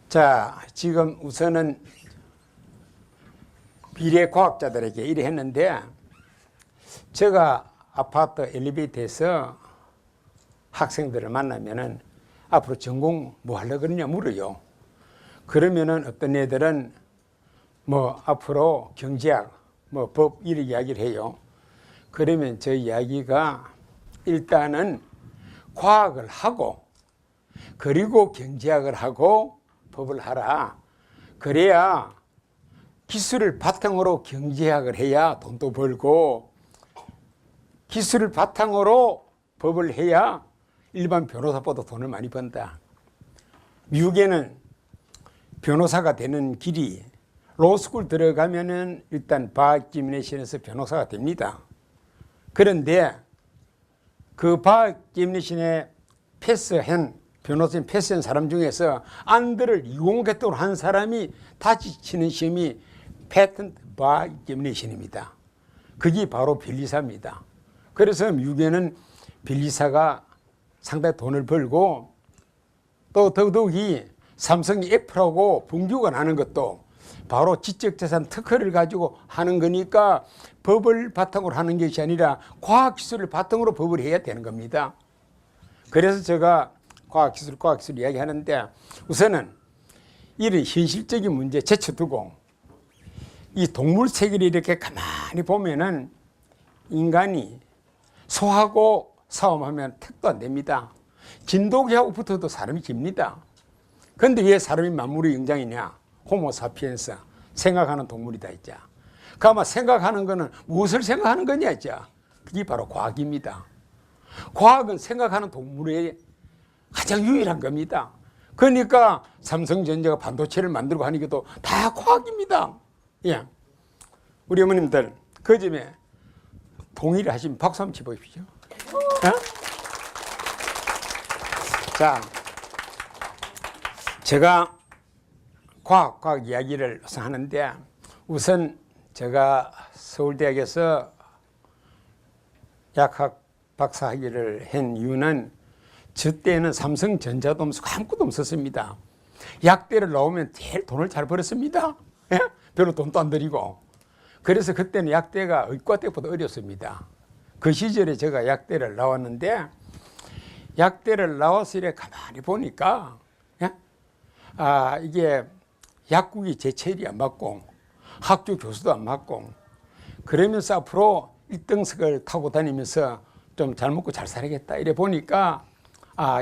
자, 지금 우선은 미래과학자들에게 이래 했는데, 제가 아파트 엘리베이터에서 학생들을 만나면은 앞으로 전공 뭐 하려고 그러냐 물어요. 그러면은 어떤 애들은 뭐 앞으로 경제학, 뭐 법 이런 이야기를 해요. 그러면 저 이야기가 일단은 과학을 하고 그리고 경제학을 하고 법을 하라. 그래야 기술을 바탕으로 경제학을 해야 돈도 벌고 기술을 바탕으로 법을 해야 일반 변호사보다 돈을 많이 번다. 미국에는 변호사가 되는 길이 로스쿨 들어가면은 일단 바 에기자미네이션에서 변호사가 됩니다. 그런데 그 바 에기자미네이션에 패스한 변호사님 패스한 사람 중에서 안들을 이공계통으로 한 사람이 다시 치는 시험이 패턴트 바 에기자미네이션입니다. 그게 바로 변리사입니다. 그래서 미국에는 변리사가 상당히 돈을 벌고 또 더더욱이 삼성이 애플하고 분규가 나는 것도 바로 지적재산 특허를 가지고 하는 거니까 법을 바탕으로 하는 것이 아니라 과학기술을 바탕으로 법을 해야 되는 겁니다. 그래서 제가 과학기술 이야기하는데 우선은 이런 현실적인 문제 제쳐두고 이 동물 세계를 이렇게 가만히 보면은 인간이 소하고 싸움하면 택도 안 됩니다. 진돗개하고 붙어도 사람이 집니다. 그런데 왜 사람이 만물의 영장이냐? 호모사피엔스, 생각하는 동물이다 했자. 그 아마 생각하는 거는 무엇을 생각하는 거냐 했자. 그게 바로 과학입니다. 과학은 생각하는 동물의 가장 유일한 겁니다. 그러니까 삼성전자가 반도체를 만들고 하는 것도 다 과학입니다. 예. 우리 어머님들 그 점에 동의를 하시면 박수 한번 쳐보십시오. 어? 자, 제가 과학 이야기를 하는데 우선 제가 서울대학에서 약학 박사학위를 한 이유는 저 때는 삼성전자도 없었고 아무것도 없었습니다. 약대를 나오면 제일 돈을 잘 벌었습니다. 예? 별로 돈도 안 들이고. 그래서 그때는 약대가 의과 때보다 어렸습니다. 그 시절에 제가 약대를 나왔는데 약대를 나와서 이렇게 가만히 보니까 예? 이게 약국이 제 체질이 안 맞고 학교 교수도 안 맞고 그러면서 앞으로 1등석을 타고 다니면서 좀 잘 먹고 잘 살아야겠다 이래 보니까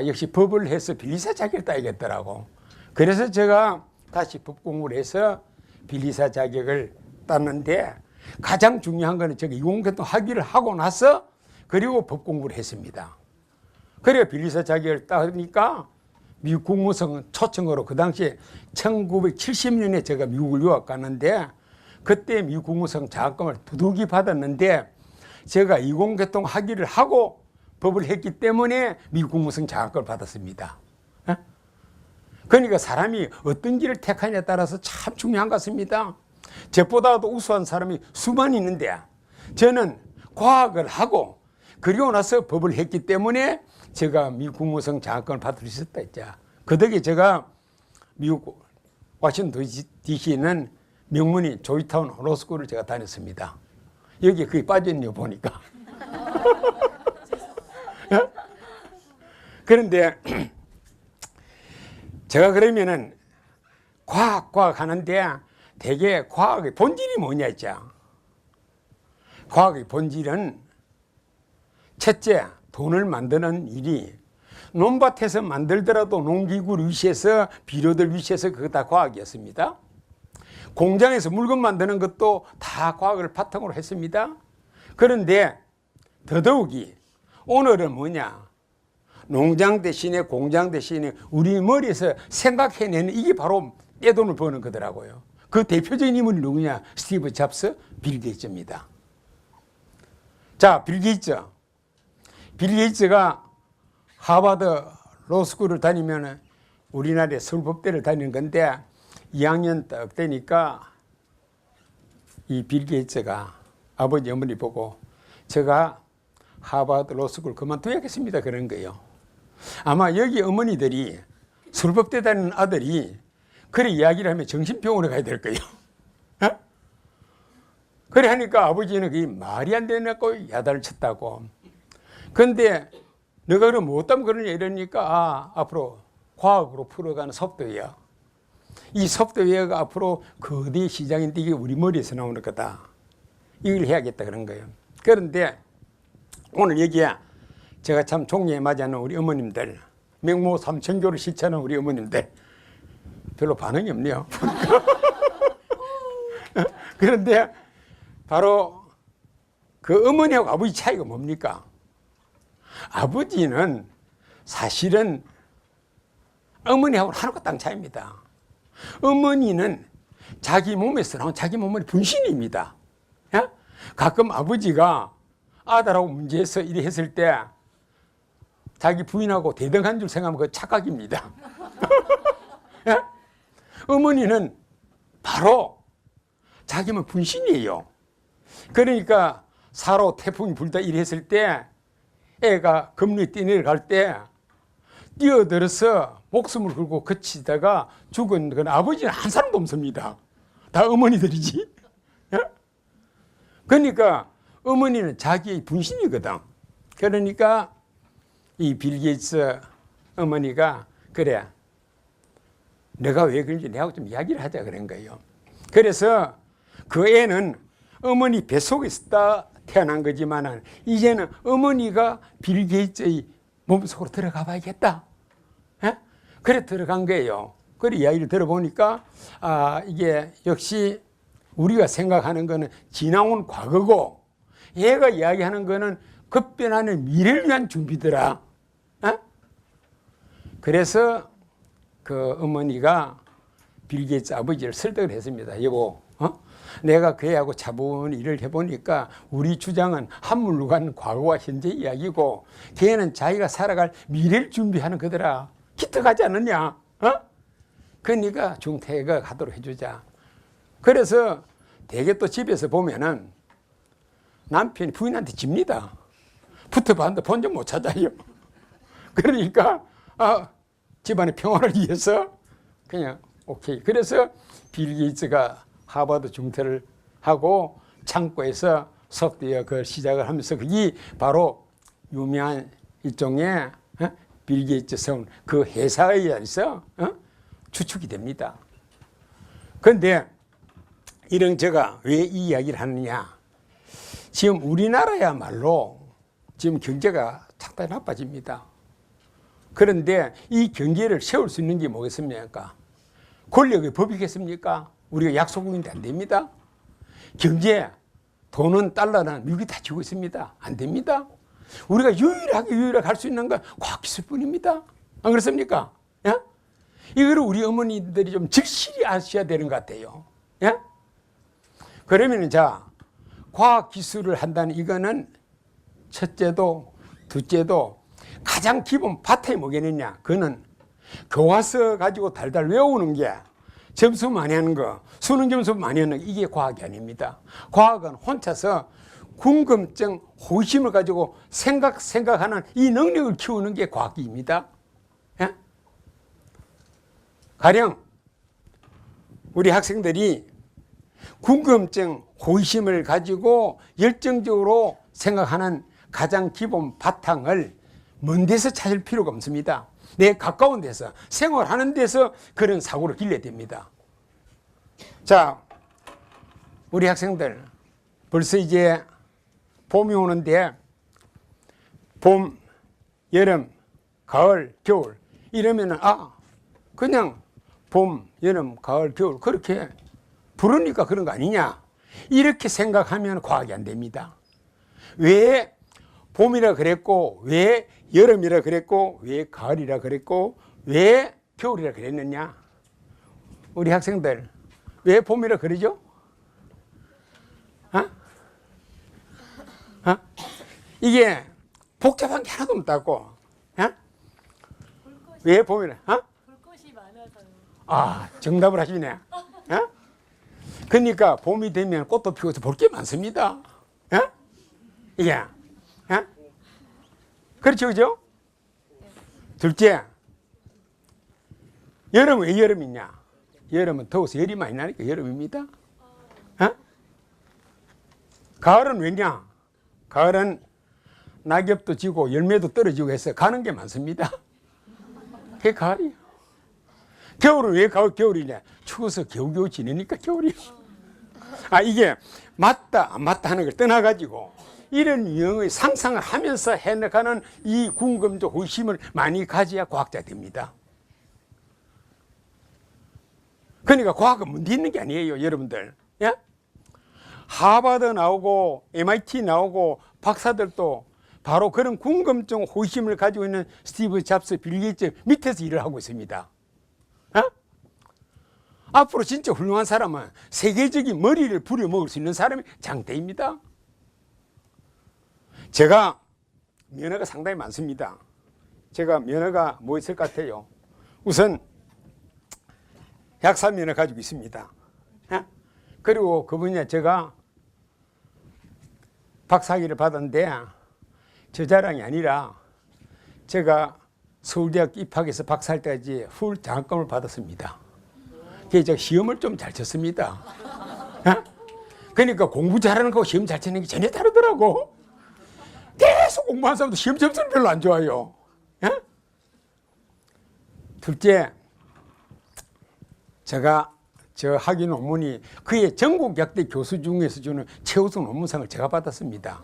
역시 법을 해서 변리사 자격을 따야겠더라고. 그래서 제가 다시 법 공부를 해서 변리사 자격을 땄는데 가장 중요한 거는 제가 이공계통 학위를 하고 나서 그리고 법 공부를 했습니다. 그래야 변리사 자격을 따니까 미국 국무성 초청으로 그 당시에 1970년에 제가 미국을 유학 갔는데 그때 미국 국무성 장학금을 두둑이 받았는데 제가 이공계통 학위를 하고 법을 했기 때문에 미국 국무성 장학금을 받았습니다. 그러니까 사람이 어떤 길을 택하냐에 따라서 참 중요한 것 같습니다. 저보다도 우수한 사람이 수많이 있는데 저는 과학을 하고 그리고 나서 법을 했기 때문에 제가 미국 국무성 장학금을 받을 수 있었다 했죠. 그 덕에 제가 미국 워싱턴 DC에 있는 명문인 조지타운 로스쿨을 제가 다녔습니다. 여기에 거의 빠져있네요 보니까. 그런데 제가 그러면은 과학 하는데 대개 과학의 본질이 뭐냐 했죠. 과학의 본질은 첫째 돈을 만드는 일이 논밭에서 만들더라도 농기구를 위시해서 비료들 위시해서 그거 다 과학이었습니다. 공장에서 물건 만드는 것도 다 과학을 바탕으로 했습니다. 그런데 더더욱이 오늘은 뭐냐? 농장 대신에 공장 대신에 우리 머리에서 생각해내는 이게 바로 떼돈을 버는 거더라고요. 그 대표적인 인물이 누구냐? 스티브 잡스, 빌 게이츠입니다. 자, 빌 게이츠가 하버드 로스쿨을 다니면 우리나라의 서울법대를 다니는 건데 2학년 딱 되니까 이 빌 게이츠가 아버지 어머니 보고 제가 하버드 로스쿨 그만둬야겠습니다 그런 거예요. 아마 여기 어머니들이 서울법대 다니는 아들이 그래 이야기를 하면 정신병원에 가야 될 거예요. 어? 그래 하니까 아버지는 그게 말이 안 되냐고 야단을 쳤다고. 근데 너가 그럼 뭐 때문에 그러냐 이러니까 앞으로 과학으로 풀어가는 소프트웨어. 이 소프트웨어가 앞으로 거대 시장인데 이게 우리 머리에서 나오는 거다. 이걸 해야겠다 그런 거예요. 그런데 오늘 여기에 제가 참 종례에 맞이하는 우리 어머님들, 명모 삼천교를 실천하는 우리 어머님들 별로 반응이 없네요. 그런데 바로 그 어머니하고 아버지 차이가 뭡니까? 아버지는 사실은 어머니하고는 하늘과 땅 차이입니다. 어머니는 자기 몸에서 나온 자기 몸의 분신입니다. 예? 가끔 아버지가 아들하고 문제에서 이래 했을 때 자기 부인하고 대등한 줄 생각하면 그 착각입니다. 예? 어머니는 바로 자기 몸 분신이에요. 그러니까 사로 태풍이 불다 이래 했을 때 애가 금리 뛰내려갈 때 뛰어들어서 목숨을 걸고 그치다가 죽은 건 아버지는 한 사람도 없습니다. 다 어머니들이지. 예? 그러니까 어머니는 자기의 분신이거든. 그러니까 이 빌 게이츠 어머니가 그래 내가 왜 그런지 내하고 좀 이야기를 하자 그런 거예요. 그래서 그 애는 어머니 뱃속에 있다 태어난 거지만은 이제는 어머니가 빌 게이츠의 몸속으로 들어가 봐야겠다. 예? 그래 들어간 거예요. 그래 이야기를 들어보니까 이게 역시 우리가 생각하는 거는 지나온 과거고 얘가 이야기하는 거는 급변하는 미래를 위한 준비더라. 예? 그래서 그 어머니가 빌 게이츠 아버지를 설득을 했습니다. 여보, 내가 그 애하고 차분히 일을 해보니까 우리 주장은 한물로 간 과거와 현재 이야기고 걔는 자기가 살아갈 미래를 준비하는 거더라. 기특하지 않느냐? 그러니까 중퇴가 가도록 해주자. 그래서 대개 또 집에서 보면은 남편이 부인한테 집니다. 붙어봤는데 본전 못 찾아요. 그러니까 집안의 평화를 위해서 그냥 오케이. 그래서 빌 게이츠가 하버드 중퇴를 하고 창고에서 소프트웨어 그 시작을 하면서 그게 바로 유명한 일종의 빌 게이츠 세운 그 회사에 의해서 추측이 됩니다. 그런데 이런 제가 왜 이 이야기를 하느냐? 지금 우리나라야말로 지금 경제가 상당히 나빠집니다. 그런데 이 경제를 세울 수 있는 게 뭐겠습니까? 권력의 법이겠습니까? 우리가 약소국인데 안 됩니다. 경제, 돈은 달러는 미국이 다 쥐고 있습니다. 안 됩니다. 우리가 유일하게 할 수 있는 건 과학기술뿐입니다. 안 그렇습니까? 예? 이거를 우리 어머니들이 좀 절실히 아셔야 되는 것 같아요. 예? 그러면 자, 과학기술을 한다는 이거는 첫째도 둘째도 가장 기본 바탕이 뭐겠느냐? 그거는 교과서 가지고 달달 외우는 게 점수 많이 하는 거, 수능 점수 많이 하는 거 이게 과학이 아닙니다. 과학은 혼자서 궁금증, 호기심을 가지고 생각하는 이 능력을 키우는 게 과학입니다. 예? 가령 우리 학생들이 궁금증, 호기심을 가지고 열정적으로 생각하는 가장 기본 바탕을 먼 데서 찾을 필요가 없습니다. 내 가까운 데서 생활하는 데서 그런 사고를 길러야 됩니다. 자, 우리 학생들 벌써 이제 봄이 오는데 봄, 여름, 가을, 겨울 이러면은 그냥 봄, 여름, 가을, 겨울 그렇게 부르니까 그런 거 아니냐 이렇게 생각하면 과학이 안 됩니다. 왜 봄이라 그랬고 왜 여름이라 그랬고 왜 가을이라 그랬고 왜 겨울이라 그랬느냐? 우리 학생들 왜 봄이라 그러죠? 이게 복잡한 게 하나도 없다고. 왜 봄이라? 불꽃이 많아서요. 정답을 하시네. 그러니까 봄이 되면 꽃도 피워서 볼 게 많습니다. 이게 그렇죠, 그죠? 둘째, 여름은 왜 여름이냐? 여름은 더워서 열이 많이 나니까 여름입니다. 어? 가을은 왜냐? 가을은 낙엽도 지고 열매도 떨어지고 해서 가는 게 많습니다. 그게 가을이에요. 겨울은 왜 겨울이냐? 추워서 겨우겨우 지내니까 겨울이에요. 이게 맞다 안 맞다 하는 걸 떠나가지고 이런 유형의 상상을 하면서 해나가는 이 궁금적 호기심을 많이 가져야 과학자 됩니다. 그러니까 과학은 문제 있는 게 아니에요, 여러분들. 예? 하버드 나오고 MIT 나오고 박사들도 바로 그런 궁금증 호기심을 가지고 있는 스티브 잡스, 빌 게이츠 밑에서 일을 하고 있습니다. 어? 앞으로 진짜 훌륭한 사람은 세계적인 머리를 부려먹을 수 있는 사람이 장대입니다. 제가 면허가 상당히 많습니다. 제가 면허가 뭐 있을 것 같아요? 우선 약사 면허 가지고 있습니다. 그리고 그 분야 제가 박사학위를 받았는데 저 자랑이 아니라 제가 서울대학교 입학해서 박사할 때까지 풀 장학금을 받았습니다. 그래서 제가 시험을 좀 잘 쳤습니다. 그러니까 공부 잘하는 거하고 시험 잘 치는 게 전혀 다르더라고. 계속 공부하는 사람도 시험 점수는 별로 안 좋아요. 둘째, 제가 저 학위 논문이 그의 전국 약대 교수 중에서 주는 최우수 논문상을 제가 받았습니다.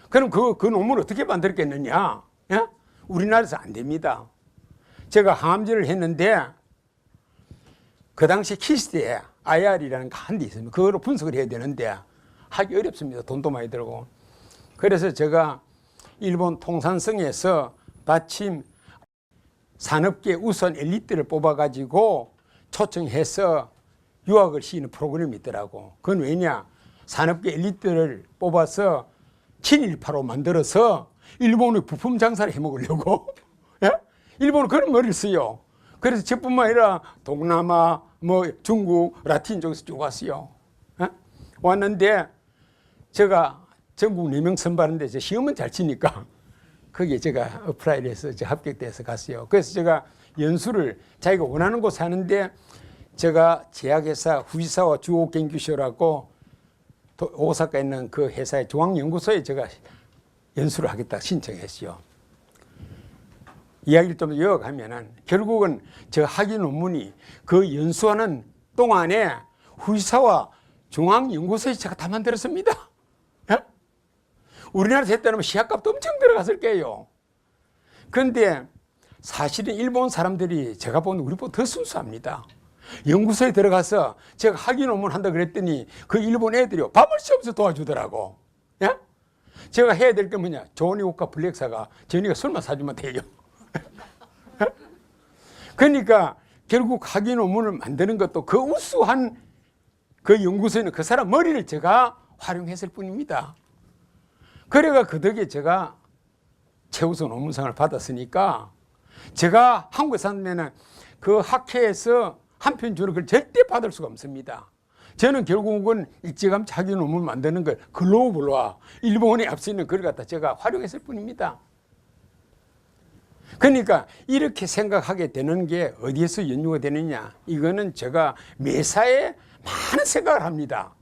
그럼 그 논문을 어떻게 만들었겠느냐? 우리나라에서 안 됩니다. 제가 항암제를 했는데 그 당시 키스트에 IR이라는 거 한 대 있습니다. 그거로 분석을 해야 되는데 하기 어렵습니다. 돈도 많이 들고. 그래서 제가 일본 통산성에서 마침 산업계 우선 엘리트를 뽑아가지고 초청해서 유학을 시키는 프로그램이 있더라고. 그건 왜냐? 산업계 엘리트를 뽑아서 친일파로 만들어서 일본의 부품 장사를 해먹으려고. 예? 일본은 그런 머리를 써요. 그래서 저뿐만 아니라 동남아, 중국, 라틴 쪽에서 쭉 왔어요. 예? 왔는데 제가 전국 4명 선발하는데 제 시험은 잘 치니까 거기에 제가 어플라이를 해서 합격돼서 갔어요. 그래서 제가 연수를 자기가 원하는 곳 사는데 제가 제약회사 후지사와 주옥研究所라고 오사카에 있는 그 회사의 중앙연구소에 제가 연수를 하겠다 신청했어요. 이야기를 좀 이어가면은 결국은 저 학위 논문이 그 연수하는 동안에 후지사와 중앙연구소에 제가 다 만들었습니다. 예? 우리나라에서 했다면 시약값도 엄청 들어갔을 거예요. 그런데 사실은 일본 사람들이 제가 보는 우리보다 더 순수합니다. 연구소에 들어가서 제가 학위 논문 한다 그랬더니 그 일본 애들이 밥을 씌우면서 도와주더라고. 예? 제가 해야 될 게 뭐냐? 조니 오카 블랙사가 저니가 술만 사주면 돼요. 그러니까 결국 학위 논문을 만드는 것도 그 우수한 그 연구소에는 그 사람 머리를 제가 활용했을 뿐입니다. 그래가 그 덕에 제가 최우수 논문상을 받았으니까 제가 한국에 사는 그 학회에서 한 편 주는 걸 절대 받을 수가 없습니다. 저는 결국은 일찌감치 학위 논문 만드는 걸 글로벌화 일본에 앞서 있는 걸 갖다 제가 활용했을 뿐입니다. 그러니까 이렇게 생각하게 되는 게 어디에서 연유가 되느냐? 이거는 제가 매사에 많은 생각을 합니다.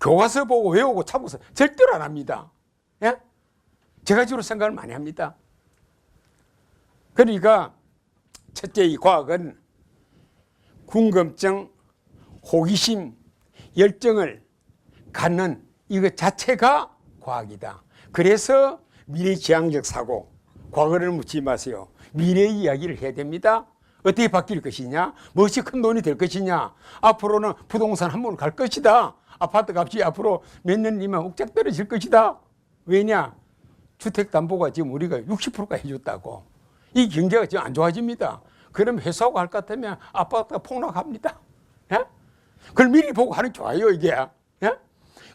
교과서 보고 외우고 참고서 절대로 안 합니다. 예? 제가 주로 생각을 많이 합니다. 그러니까 첫째, 이 과학은 궁금증, 호기심, 열정을 갖는 이것 자체가 과학이다. 그래서 미래지향적 사고, 과거를 묻지 마세요. 미래의 이야기를 해야 됩니다. 어떻게 바뀔 것이냐? 무엇이 큰 돈이 될 것이냐? 앞으로는 부동산 한 번 갈 것이다. 아파트 값이 앞으로 몇 년 뒤면 욱작 떨어질 것이다. 왜냐? 주택담보가 지금 우리가 60%가 해줬다고. 이 경제가 지금 안 좋아집니다. 그럼 회사하고 할 것 같으면 아파트가 폭락합니다. 예? 그걸 미리 보고 하는 게 좋아요, 이게. 예?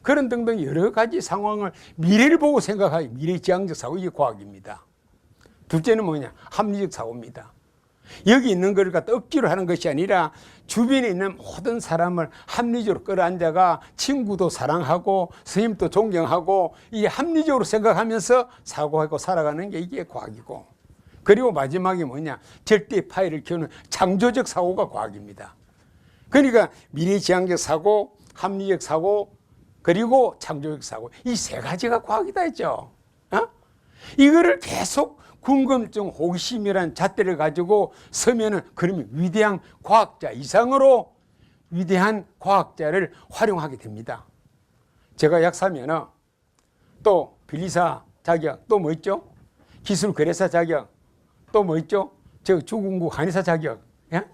그런 등등 여러 가지 상황을 미래를 보고 생각하기, 미래지향적 사고, 이게 과학입니다. 둘째는 뭐냐? 합리적 사고입니다. 여기 있는 걸 갖다 억지로 하는 것이 아니라 주변에 있는 모든 사람을 합리적으로 끌어안다가 친구도 사랑하고 선생님도 존경하고 이게 합리적으로 생각하면서 사고하고 살아가는 게 이게 과학이고, 그리고 마지막에 뭐냐? 절대 파이를 키우는 창조적 사고가 과학입니다. 그러니까 미래지향적 사고, 합리적 사고, 그리고 창조적 사고, 이 세 가지가 과학이다 했죠. 이거를 계속 궁금증, 호기심이라는 잣대를 가지고 서면은 그러면 위대한 과학자 이상으로 위대한 과학자를 활용하게 됩니다. 제가 약사면은 또 변리사 자격, 또 뭐 있죠? 기술거래사 자격, 또 뭐 있죠? 저 주군국 한의사 자격, 예?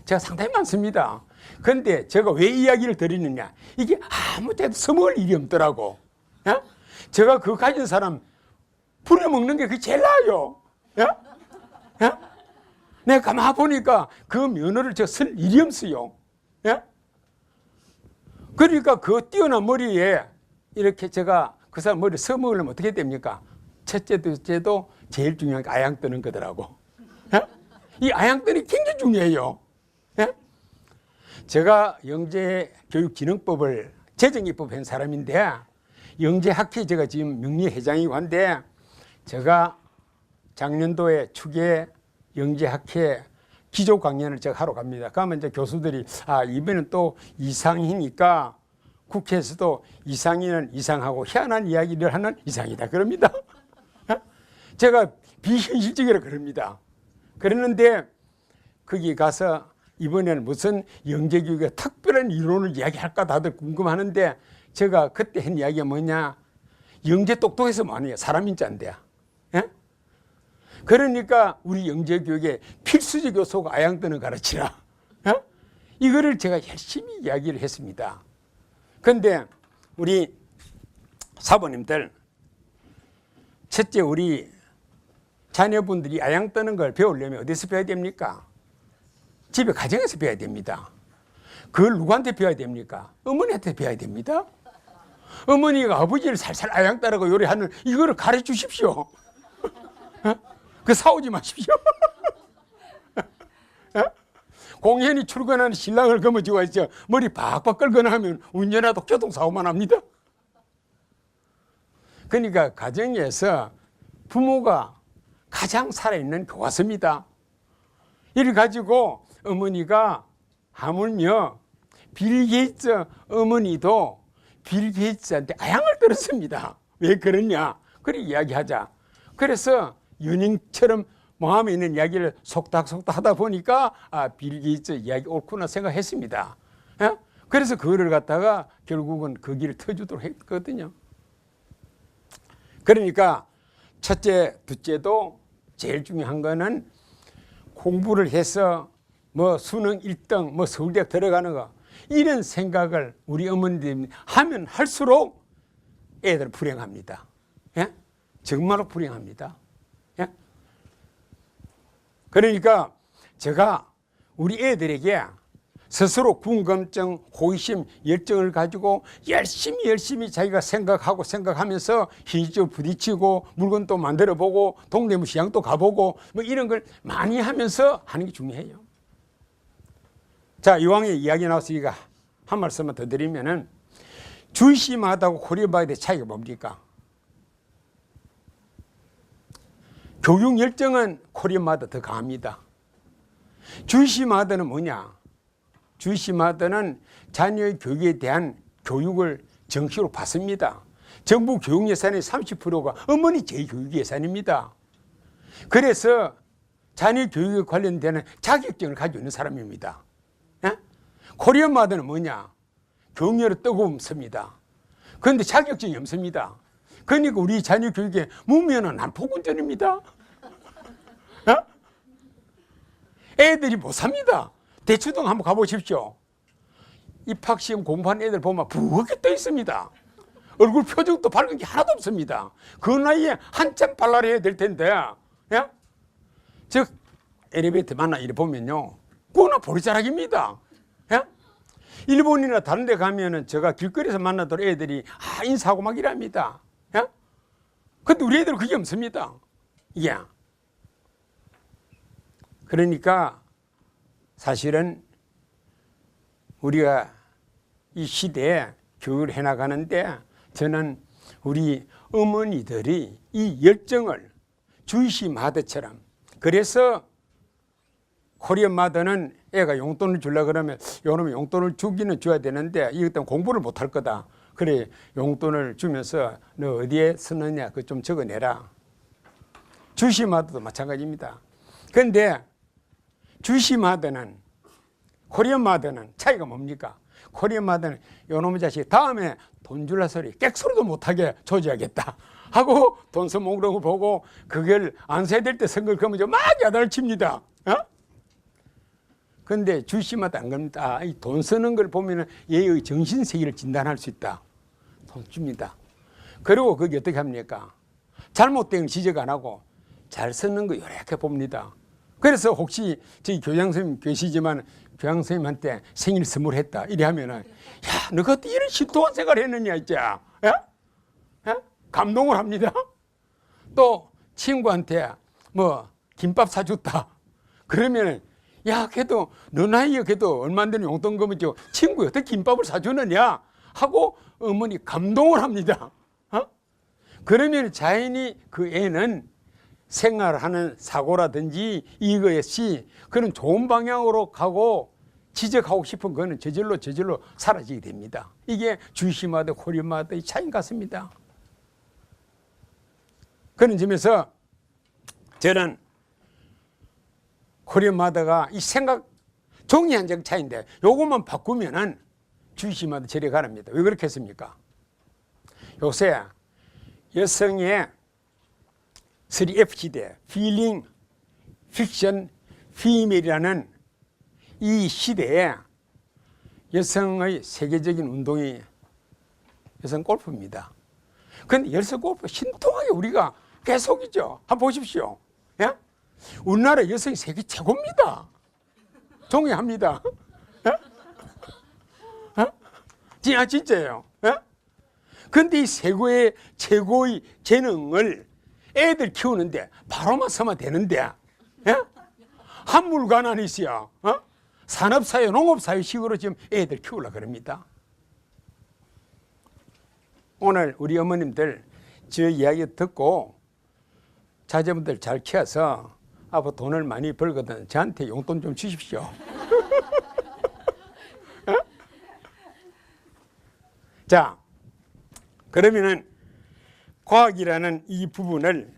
제가 상당히 많습니다. 그런데 제가 왜 이야기를 드리느냐? 이게 아무 때도 써먹을 일이 없더라고. 예? 제가 그거 가진 사람 부려먹는 게 그게 제일 나아요. 예? 예? 내가 가만 보니까 그 면허를 저 쓸 일이 없어요. 예? 그러니까 그 뛰어난 머리에 이렇게 제가 그 사람 머리 써먹으려면 어떻게 됩니까? 첫째, 둘째도 제일 중요한 게 아양 뜨는 거더라고. 예? 이 아양 뜨는 게 굉장히 중요해요. 예? 제가 영재교육진흥법을 제정입법한 사람인데 영재학회 제가 지금 명예회장이고 한데 제가 작년도에 축에 영재학회 기조 강연을 제가 하러 갑니다. 그러면 이제 교수들이 이번엔 또 이상이니까 국회에서도 이상이는 이상하고 희한한 이야기를 하는 이상이다 그럽니다. 제가 비현실적이라 그럽니다. 그러는데 거기 가서 이번에는 무슨 영재교육의 특별한 이론을 이야기할까 다들 궁금하는데 제가 그때 한 이야기가 뭐냐, 영재 똑똑해서 뭐하냐, 사람인자인데. 예? 그러니까 우리 영재교육의 필수적 요소가 아양뜨는 가르치라. 예? 이거를 제가 열심히 이야기를 했습니다. 그런데 우리 사부님들, 첫째 우리 자녀분들이 아양뜨는 걸 배우려면 어디서 배워야 됩니까? 집에 가정에서 배워야 됩니다. 그걸 누구한테 배워야 됩니까? 어머니한테 배워야 됩니다. 어머니가 아버지를 살살 아양따라고 요리하는 이거를 가르쳐 주십시오. 그 싸우지 마십시오. 공연히 출근하는 신랑을 거머쥐고 있죠. 머리 박박 끌거나 하면 운전하다 교통사고만 합니다. 그러니까 가정에서 부모가 가장 살아있는 교과서입니다. 이를 가지고 어머니가 하물며 빌 게이츠 어머니도 빌 게이츠한테 아양을 떨었습니다. 왜 그러냐? 그래 이야기하자. 그래서 연인처럼 마음에 있는 이야기를 속닥속닥 하다 보니까 빌 게이츠 이야기 옳구나 생각했습니다. 예? 그래서 그거를 갖다가 결국은 그 길을 터주도록 했거든요. 그러니까 첫째, 둘째도 제일 중요한 거는 공부를 해서 뭐 수능 1등, 뭐 서울대학 들어가는 거, 이런 생각을 우리 어머니들이 하면 할수록 애들 불행합니다. 예? 정말로 불행합니다. 예? 그러니까 제가 우리 애들에게 스스로 궁금증, 호기심, 열정을 가지고 열심히 자기가 생각하면서 현실적으로 부딪히고 물건도 만들어보고 동대문 시장도 가보고 뭐 이런 걸 많이 하면서 하는 게 중요해요. 자, 이왕에 이야기 나왔으니까 한 말씀만 더 드리면은 주시마다하고 코리아마다의 차이가 뭡니까? 교육 열정은 코리아마다 더 강합니다. 주시마다는 뭐냐? 주시마다는 자녀의 교육에 대한 교육을 정식으로 받습니다. 정부 교육 예산의 30%가 어머니 재교육 예산입니다. 그래서 자녀 교육에 관련되는 자격증을 가지고 있는 사람입니다. 예? 코리아마다는 뭐냐? 교육열을 뜨거움습니다. 그런데 자격증이 없습니다. 그러니까 우리 자녀 교육에 무면허 난폭운전입니다. 애들이 못 삽니다. 대치동 한번 가보십시오. 입학시험 공부하는 애들 보면 부엌에 떠 있습니다. 얼굴 표정도 밝은 게 하나도 없습니다. 그 나이에 한참 발랄해야 될 텐데, 예? 즉 엘리베이터 만나 이래 보면요, 꽤나 보리자락입니다. 예? 일본이나 다른 데 가면은 제가 길거리에서 만나던 애들이 인사하고 막 이랍니다. 예? 근데 우리 애들은 그게 없습니다. 예. 그러니까 사실은 우리가 이 시대에 교육을 해나가는데 저는 우리 어머니들이 이 열정을 주시마드처럼, 그래서 코리안 마더는 애가 용돈을 주려 그러면 요놈이 용돈을 주기는 줘야 되는데 이것 때문에 공부를 못할 거다. 그래 용돈을 주면서 너 어디에 쓰느냐 그거 좀 적어내라. 주시 마더도 마찬가지입니다. 그런데 주시 마더는 코리안 마더는 차이가 뭡니까? 코리안 마더는 요놈의 자식 다음에 돈 줄라 소리 객소리도 못하게 조지하겠다 하고 돈 써먹으려고 보고 그걸 안 써야 될 때 선거를 그러면 막 야단을 칩니다. 그런데 주시마다 안 그럽니다. 이 돈 쓰는 걸 보면 얘의 정신세계를 진단할 수 있다. 돈 줍니다. 그리고 그게 어떻게 합니까? 잘못된 걸 지적 안 하고 잘 쓰는 거 요렇게 봅니다. 그래서 혹시 저희 교장선생님 계시지만 교장선생님한테 생일 선물했다 이래 하면은 야, 너 그때 이런 신통한 생활 했느냐 이제 감동을 합니다. 또 친구한테 뭐 김밥 사줬다 그러면 야, 걔도 너 나이에 걔도 얼마 안 되는 용돈금이죠. 친구야, 어떻게 김밥을 사주느냐 하고 어머니 감동을 합니다. 그러면 자연히 그 애는 생활하는 사고라든지 이것이 그런 좋은 방향으로 가고 지적하고 싶은 거는 저절로 사라지게 됩니다. 이게 주시마다 코리마다의 차이인 것 같습니다. 그런 점에서 저는 코리안마다가 이 생각 종이 한 장 차이인데 요것만 바꾸면은 주시마다 저리 가랍니다. 왜 그렇게 했습니까? 요새 여성의 3F 시대, 필링, 픽션, 피메이라는 이 시대에 여성의 세계적인 운동이 여성 골프입니다. 그런데 여성 골프 신통하게 우리가 계속이죠. 한번 보십시오. 예? 우리나라 여성이 세계 최고입니다. 동의합니다. 진짜예요. 그런데 이 최고의 재능을 애들 키우는데 바로만 서면 되는데 한물간 안 있어요. 산업사회, 농업사회식으로 지금 애들 키우려고 그럽니다. 오늘 우리 어머님들 저 이야기 듣고 자제분들 잘 키워서 앞으로 돈을 많이 벌거든 저한테 용돈 좀 주십시오. 자, 그러면은 과학이라는 이 부분을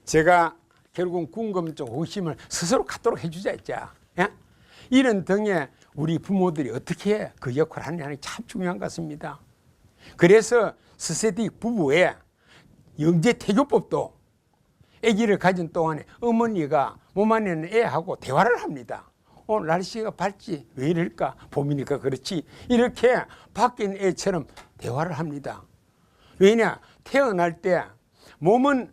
제가 결국 궁금증, 호기심을 스스로 갖도록 해주자 했죠. 이런 등에 우리 부모들이 어떻게 그 역할을 하느냐는 참 중요한 것 같습니다. 그래서 스세디 부부의 영재태교법도 아기를 가진 동안에 어머니가 몸 안에 있는 애하고 대화를 합니다. 오늘 날씨가 밝지 왜 이럴까 봄이니까 그렇지 이렇게 밖에 있는 애처럼 대화를 합니다. 왜냐 태어날 때 몸은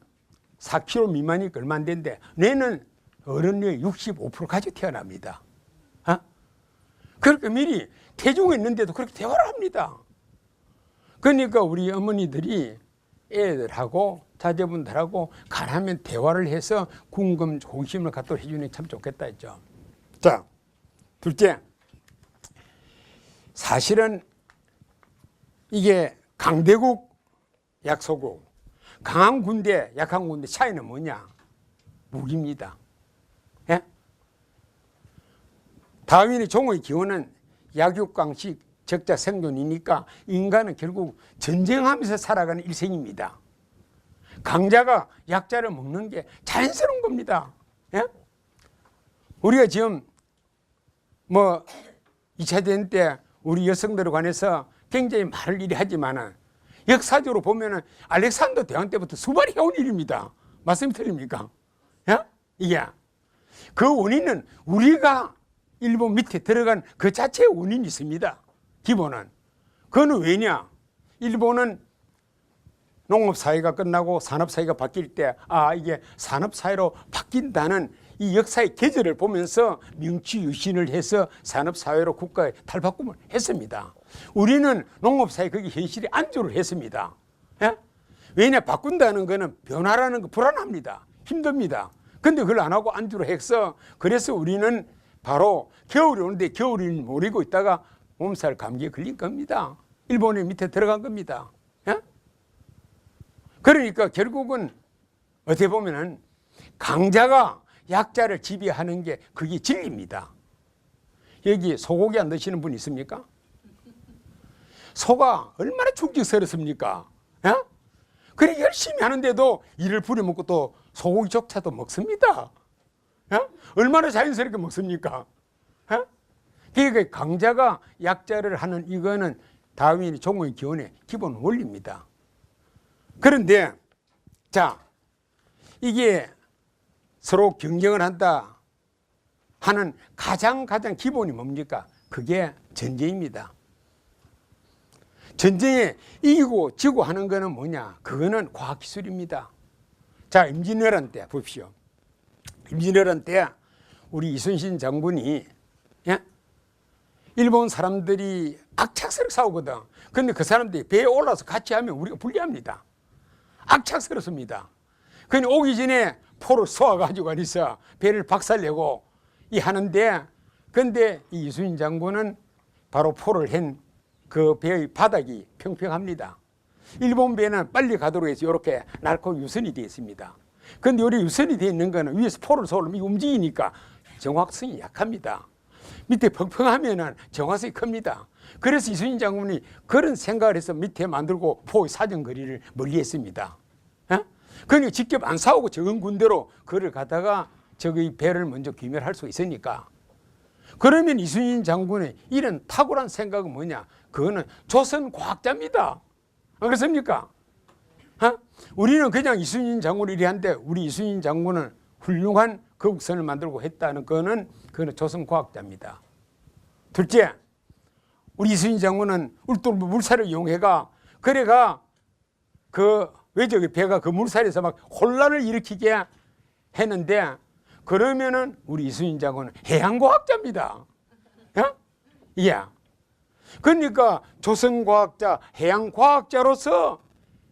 4kg 미만이니까 얼마 안 되는데 뇌는 어른의 65% 가지고 태어납니다. 그렇게 미리 태중에 있는데도 그렇게 대화를 합니다. 그러니까 우리 어머니들이 애들하고 자제분들하고 가능하면 대화를 해서 궁금 호기심을 갖도록 해주는 게 참 좋겠다 했죠. 자, 둘째, 사실은 이게 강대국 약소국, 강한 군대 약한 군대 차이는 뭐냐? 무기입니다. 예? 다윈의 종의 기원은 약육강식 적자 생존이니까 인간은 결국 전쟁하면서 살아가는 일생입니다. 강자가 약자를 먹는 게 자연스러운 겁니다. 예? 우리가 지금 뭐 2차 대전 때 우리 여성들에 관해서 굉장히 말을 일이 하지만은 역사적으로 보면은 알렉산더 대왕 때부터 수발이 해온 일입니다. 말씀이 틀립니까? 예? 이게 그 원인은 우리가 일본 밑에 들어간 그 자체의 원인이 있습니다. 기본은. 그거는 왜냐? 일본은 농업사회가 끝나고 산업사회가 바뀔 때 이게 산업사회로 바뀐다는 이 역사의 계절을 보면서 명치유신을 해서 산업사회로 국가의 탈바꿈을 했습니다. 우리는 농업사회 그게 현실에 안주를 했습니다. 예? 왜냐? 바꾼다는 거는 변화라는 거 불안합니다. 힘듭니다. 근데 그걸 안 하고 안주를 해서 그래서 우리는 바로 겨울이 오는데 겨울이 모르고 있다가 몸살 감기에 걸린 겁니다. 일본의 밑에 들어간 겁니다. 예? 그러니까 결국은 어떻게 보면은 강자가 약자를 지배하는 게 그게 진리입니다. 여기 소고기 안 드시는 분 있습니까? 소가 얼마나 죽직스럽습니까? 예? 그렇게 열심히 하는데도 이를 부려먹고 또 소고기조차도 먹습니다. 예? 얼마나 자연스럽게 먹습니까? 예? 그러니까 강자가 약자를 하는 이거는 다윈의 종의 기원의 기본 원리입니다. 그런데 자, 이게 서로 경쟁을 한다 하는 가장 기본이 뭡니까? 그게 전쟁입니다. 전쟁에 이기고 지고 하는 거는 뭐냐? 그거는 과학기술입니다. 자, 임진왜란 때 보십시오. 임진왜란 때 우리 이순신 장군이, 예? 일본 사람들이 악착스럽게 싸우거든. 근데 그 사람들이 배에 올라서 같이 하면 우리가 불리합니다. 악착스럽습니다. 그니 오기 전에 포를 쏘아가지고 어디서 배를 박살내고 이 하는데, 근데 이 이순신 장군은 바로 포를 한 그 배의 바닥이 평평합니다. 일본 배는 빨리 가도록 해서 이렇게 낡고 유선이 되어 있습니다. 근데 우리 유선이 되어 있는 거는 위에서 포를 쏘면 움직이니까 정확성이 약합니다. 밑에 평평하면은 정확성이 큽니다. 그래서 이순신 장군이 그런 생각을 해서 밑에 만들고 포의 사정거리를 멀리 했습니다. 그러니까 직접 안 싸우고 적은 군대로 그를 가다가 저기 배를 먼저 귀멸할 수 있으니까. 그러면 이순신 장군의 이런 탁월한 생각은 뭐냐? 그거는 조선 과학자입니다. 안 그렇습니까? 우리는 그냥 이순신 장군이 이리한데 우리 이순신 장군은 훌륭한 거국선을 만들고 했다는 그거는 조선 과학자입니다. 둘째, 우리 이순신 장군은 울돌 물살을 이용해가 그래가 그 외적의 배가 그 물살에서 막 혼란을 일으키게 했는데 그러면은 우리 이순신 장군은 해양과학자입니다. 예. 그러니까 조선과학자, 해양과학자로서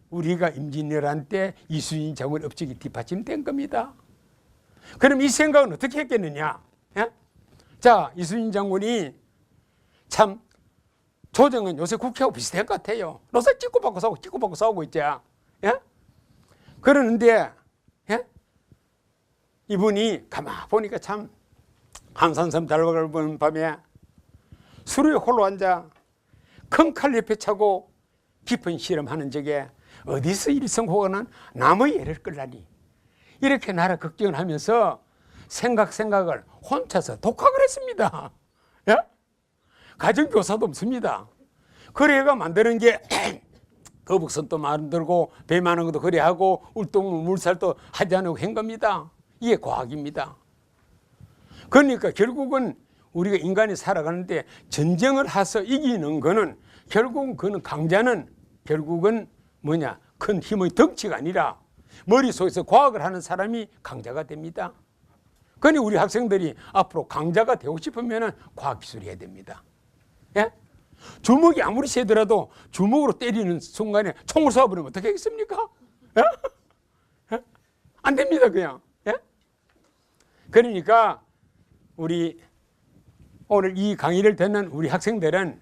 우리가 임진왜란 때 이순신 장군 업적이 뒷받침된 겁니다. 그럼 이 생각은 어떻게 했겠느냐? 예? 자, 이순신 장군이 참 조정은 요새 국회하고 비슷할 것 같아요. 요새 찍고받고 싸우고 있지. 예? 그러는데 예? 이분이 가만 보니까 참 한산섬 달박을 보는 밤에 수루에 홀로 앉아 큰 칼 옆에 차고 깊은 실험하는 적에 어디서 일성호가는 남의 애를 끌라니 이렇게 나라 걱정을 하면서 생각을 혼자서 독학을 했습니다. 예? 가정교사도 없습니다. 그래가 만드는 게 거북선도 만들고 배 많은 것도 그래 하고 울동 물살도 하지 않고 한 겁니다. 이게 과학입니다. 그러니까 결국은 우리가 인간이 살아가는데 전쟁을 해서 이기는 거는 결국은 그는 강자는 결국은 뭐냐? 큰 힘의 덩치가 아니라 머릿속에서 과학을 하는 사람이 강자가 됩니다. 그러니 우리 학생들이 앞으로 강자가 되고 싶으면 과학기술이 해야 됩니다. 예? 주먹이 아무리 세더라도 주먹으로 때리는 순간에 총을 쏘아버리면 어떻게 하겠습니까? 예? 예? 안 됩니다, 그냥. 예? 그러니까 우리 오늘 이 강의를 듣는 우리 학생들은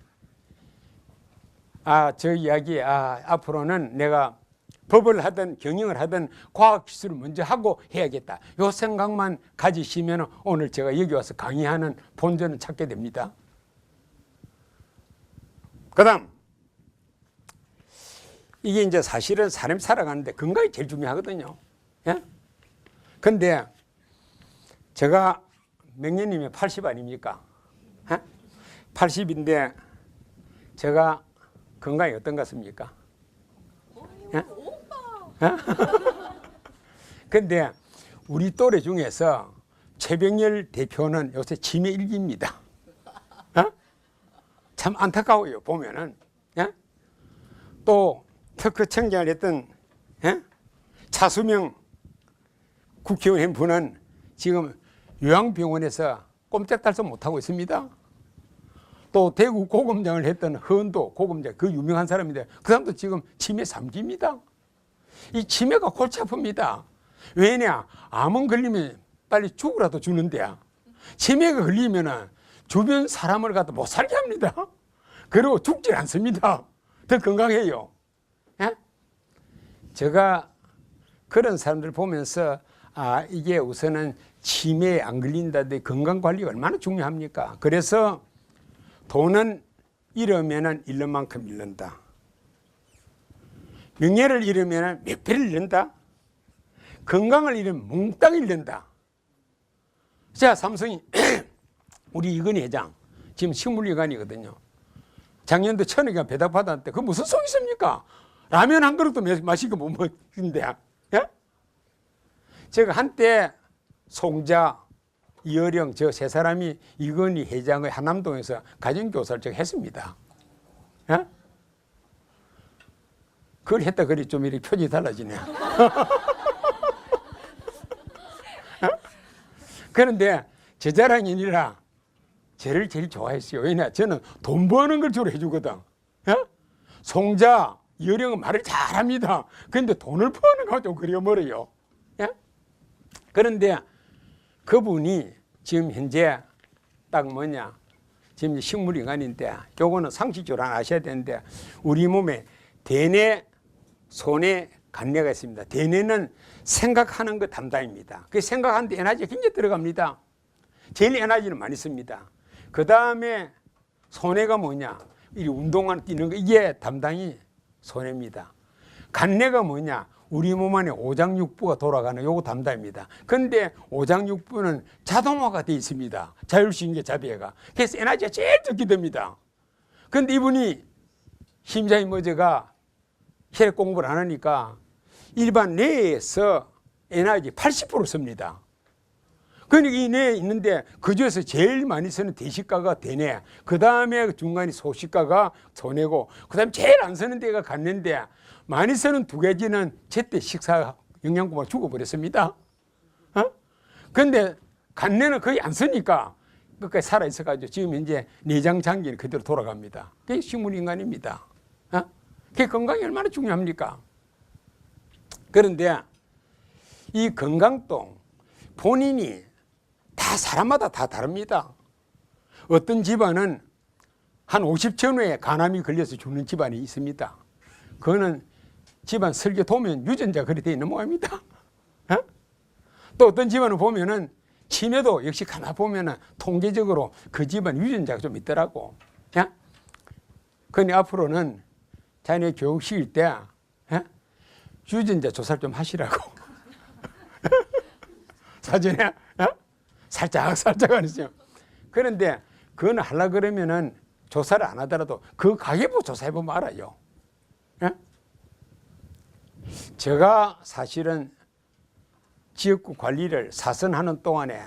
저 이야기 앞으로는 내가 법을 하든 경영을 하든 과학기술을 먼저 하고 해야겠다. 이 생각만 가지시면 오늘 제가 여기 와서 강의하는 본전을 찾게 됩니다. 그 다음 이게 이제 사실은 사람이 살아가는데 건강이 제일 중요하거든요. 예? 근데 제가 명년이면 80 아닙니까? 80인데 제가 건강이 어떤 것 같습니까? 근데 우리 또래 중에서 최병열 대표는 요새 치매 일기입니다. 참 안타까워요, 보면은. 또 특허 청장을 했던 차수명 국회의원 분은 지금 요양병원에서 꼼짝달싹 못하고 있습니다. 또 대구 고검장을 했던 허은도 고검장, 그 유명한 사람인데 그 사람도 지금 치매 3기입니다. 이 치매가 골치 아픕니다. 왜냐? 암은 걸리면 빨리 죽으라도 주는데 치매가 걸리면 주변 사람을 갖다 못 살게 합니다. 그리고 죽질 않습니다. 더 건강해요. 예? 제가 그런 사람들 보면서 이게 우선은 치매에 안 걸린다는데 건강관리가 얼마나 중요합니까? 그래서 돈은 잃으면 잃는 만큼 잃는다. 명예를 잃으면 몇 배를 잃는다. 건강을 잃으면 몽땅 잃는다. 자, 삼성이 우리 이건희 회장 지금 식물위관이거든요. 작년도 1,000억이나 배당받았는데 그 무슨 속 있습니까? 라면 한 그릇도 마시고 못 먹는데. 예? 제가 한때 송자, 이어령 저 세 사람이 이건희 회장의 한남동에서 가정교사를 제가 했습니다. 예? 그걸 했다 그리 좀 이렇게 표정이 달라지네. 그런데 제 자랑이 아니라 저를 제일 좋아했어요. 왜냐? 저는 돈 버는 걸 주로 해주거든. 예? 송자, 이어령은 말을 잘합니다. 그런데 돈을 버는 거 좀 그려 멀어요. 예? 그런데 그분이 지금 현재 딱 뭐냐? 지금 식물인간인데 요거는 상식적으로 하나 아셔야 되는데 우리 몸에 대뇌, 소뇌, 간뇌가 있습니다. 대뇌는 생각하는 것 담당입니다. 그 생각하는데 에너지가 굉장히 들어갑니다. 제일 에너지는 많이 씁니다. 그 다음에 소뇌가 뭐냐? 이 운동하는 뛰는 거 이게 담당이 소뇌입니다. 간뇌가 뭐냐? 우리 몸 안에 오장육부가 돌아가는 요거 담당입니다. 그런데 오장육부는 자동화가 되어 있습니다. 자율신경 자비가. 그래서 에너지가 제일 적게 됩니다. 그런데 이분이 심장이 먼저가 혈액 공부를 안 하니까 일반 뇌에서 에너지 80% 씁니다. 그러니까 이 뇌에 있는데 그 중에서 제일 많이 쓰는 대식가가 대뇌, 그 다음에 중간이 소식가가 소뇌고, 그 다음에 제일 안 쓰는 데가 간뇌인데 많이 쓰는 두 가지는 제때 식사 영양분만 죽어버렸습니다. 그런데 간뇌는 거의 안 쓰니까 끝까지 살아있어가지고 지금 이제 내장 장기는 그대로 돌아갑니다. 그게 식물인간입니다. 그게 건강이 얼마나 중요합니까? 그런데 이 건강도 본인이 다 사람마다 다 다릅니다. 어떤 집안은 한 50천 회에 간암이 걸려서 죽는 집안이 있습니다. 그거는 집안 설계 도면 유전자 그리 되어 있는 모양입니다. 또 어떤 집안을 보면은 치매도 역시 가만 보면은 통계적으로 그 집안 유전자가 좀 있더라고. 그러니 앞으로는 자녀 교육 시킬 때 유전자 조사를 좀 하시라고. 사전에 살짝 하시죠. 그런데 그건 하려고 그러면은 조사를 안 하더라도 그 가계부 조사해보면 알아요. 제가 사실은 지역구 관리를 사선하는 동안에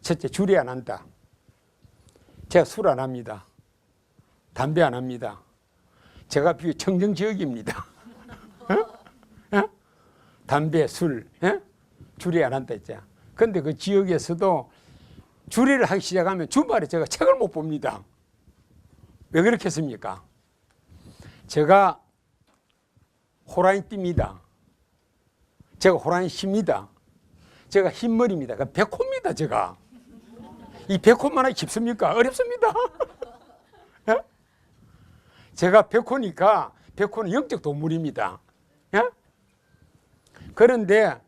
첫째 줄이 안 한다. 제가 술 안 합니다. 담배 안 합니다. 제가 비교 청정지역입니다. 담배, 술, 줄이 안 한다 했죠. 그런데 그 지역에서도 주례를 하기 시작하면 주말에 제가 책을 못 봅니다. 왜 그렇게 했습니까? 제가 호랑이 띠입니다. 제가 호랑이 십니다. 제가 흰머리입니다. 백호입니다. 제가. 이 백호만 하기 쉽습니까? 어렵습니다. 제가 백호니까 백호는 영적 동물입니다. 그런데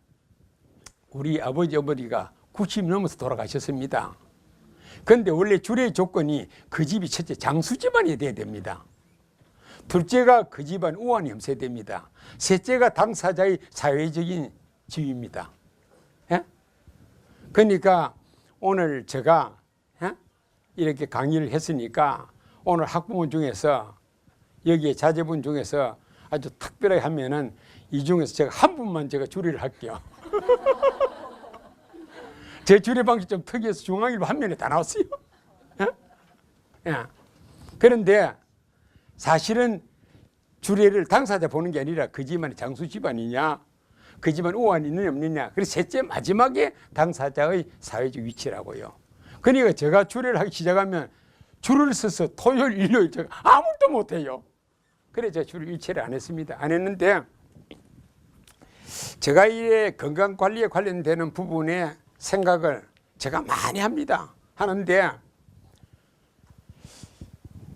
우리 아버지 어머니가 90 넘어서 돌아가셨습니다. 그런데 원래 주례의 조건이 그 집이 첫째 장수 집안이 돼야 됩니다. 둘째가 그 집안 우환이 없어야 됩니다. 셋째가 당사자의 사회적인 지위입니다. 그러니까 오늘 제가 이렇게 강의를 했으니까 오늘 학부모 중에서 여기에 자제분 중에서 아주 특별하게 하면은 이 중에서 제가 한 분만 제가 주례를 할게요. 제 주례 방식 좀 특이해서 중앙일보 한 면에 다 나왔어요. 그런데 사실은 주례를 당사자 보는 게 아니라 그 집안이 장수 집안이냐, 그 집안 우환이 있느냐 없느냐, 그래서 셋째 마지막에 당사자의 사회적 위치라고요. 그러니까 제가 주례를 하기 시작하면 줄을 서서 토요일, 일요일 제가 아무것도 못해요. 그래서 제가 줄을 일체를 안 했습니다. 안 했는데 제가 이 건강관리에 관련되는 부분에 생각을 제가 많이 합니다. 하는데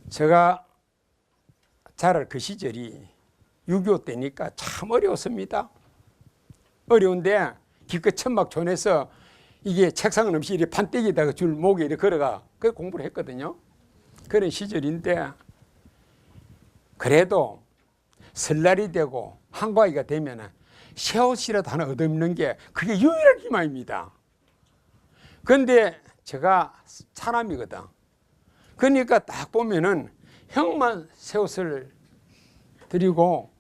제가 자랄 그 시절이 6.25 때니까 참 어려웠습니다. 어려운데 기껏 천막 존에서 이게 책상은 없이 이렇게 판때기에다가 줄 목에 이렇게 걸어가 그 공부를 했거든요. 그런 시절인데 그래도 설날이 되고 한가위가 되면 새 옷이라도 하나 얻어입는 게 그게 유일한 희망입니다. 그런데 제가 차남이거든. 그러니까 딱 보면은 형만 새 옷을 드리고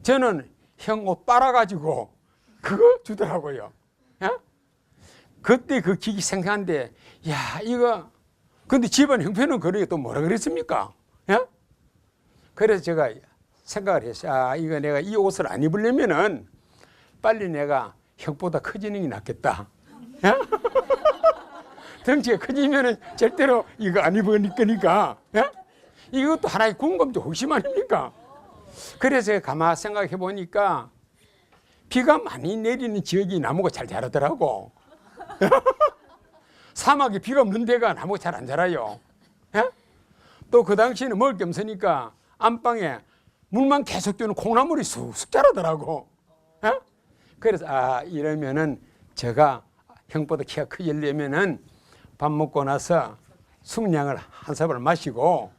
저는 형 옷 빨아가지고 그거 주더라고요. 예? 그때 그 기기 생생한데 야 이거 근데 집안 형편은 그러게 또 뭐라 그랬습니까? 예? 그래서 제가 생각을 했어요. 아 이거 내가 이 옷을 안 입으려면은 빨리 내가 형보다 커지는 게 낫겠다. 예? 덩치가 커지면은 절대로 이거 안 입을 거니까. 예? 이것도 하나의 궁금증 호기심 아닙니까? 그래서 가만 생각해 보니까 비가 많이 내리는 지역이 나무가 잘 자라더라고. 사막에 비가 없는 데가 나무가 잘 안 자라요. 예? 또 그 당시에는 먹을 게 없으니까 안방에 물만 계속 주는 콩나물이 쑥쑥 자라더라고. 예? 그래서 아 이러면은 제가 형보다 키가 커지려면은 밥 먹고 나서 숙량을 한 사발 마시고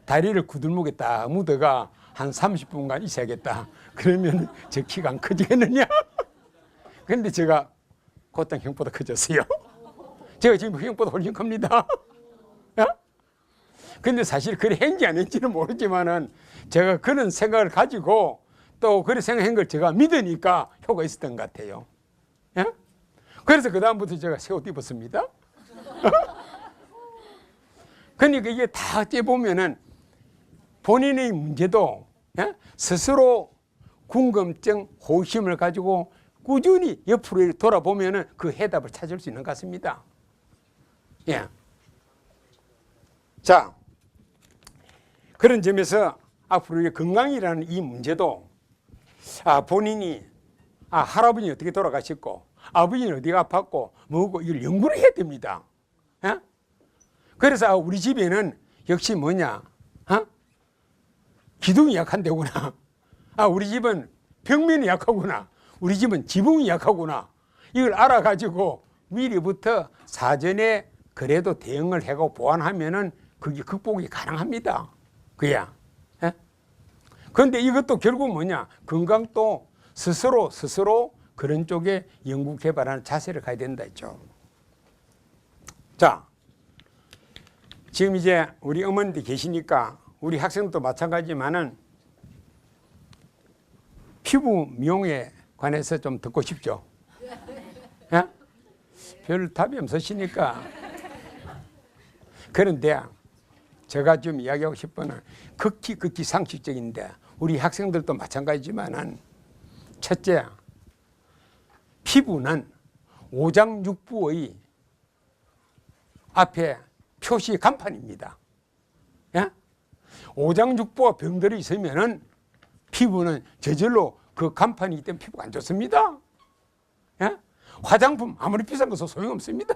다리를 구들목에 딱 묻어가 한 30분간 있어야겠다. 그러면 제 키가 안 커지겠느냐? 근데 제가 그때 형보다 커졌어요. 제가 지금 형보다 훨씬 큽니다. 근데 사실 그래 했는지 안 했는지는 모르지만은 제가 그런 생각을 가지고 또 그런 생각한 걸 제가 믿으니까 효과가 있었던 것 같아요. 예? 그래서 그다음부터 제가 새 옷 입었습니다. 그러니까 이게 다 어찌 보면은 본인의 문제도 예? 스스로 궁금증, 호기심을 가지고 꾸준히 옆으로 돌아보면은 그 해답을 찾을 수 있는 것 같습니다. 예. 자, 그런 점에서 앞으로 건강이라는 이 문제도 본인이 할아버지는 어떻게 돌아가셨고 아버지는 어디가 아팠고 뭐고 이걸 연구를 해야 됩니다. 예? 그래서 우리 집에는 역시 뭐냐? 기둥이 약한 데구나. 우리 집은 벽면이 약하구나. 우리 집은 지붕이 약하구나. 이걸 알아가지고 미리부터 사전에 그래도 대응을 하고 보완하면은 그게 극복이 가능합니다. 그야. 예? 그런데 이것도 결국 뭐냐? 건강도 스스로 그런 쪽에 연구 개발하는 자세를 가야 된다 했죠. 자, 지금 이제 우리 어머니들 계시니까 우리 학생도 마찬가지지만은 피부 미용에 관해서 좀 듣고 싶죠. 예? 별 답이 없으시니까. 그런데 제가 좀 이야기하고 싶은 건 극히 상식적인데 우리 학생들도 마찬가지지만은 첫째, 피부는 오장육부의 앞에 표시 간판입니다. 예? 오장육부가 병들이 있으면은 피부는 저절로 그 간판이기 때문에 피부가 안 좋습니다. 예? 화장품 아무리 비싼 것도 소용없습니다.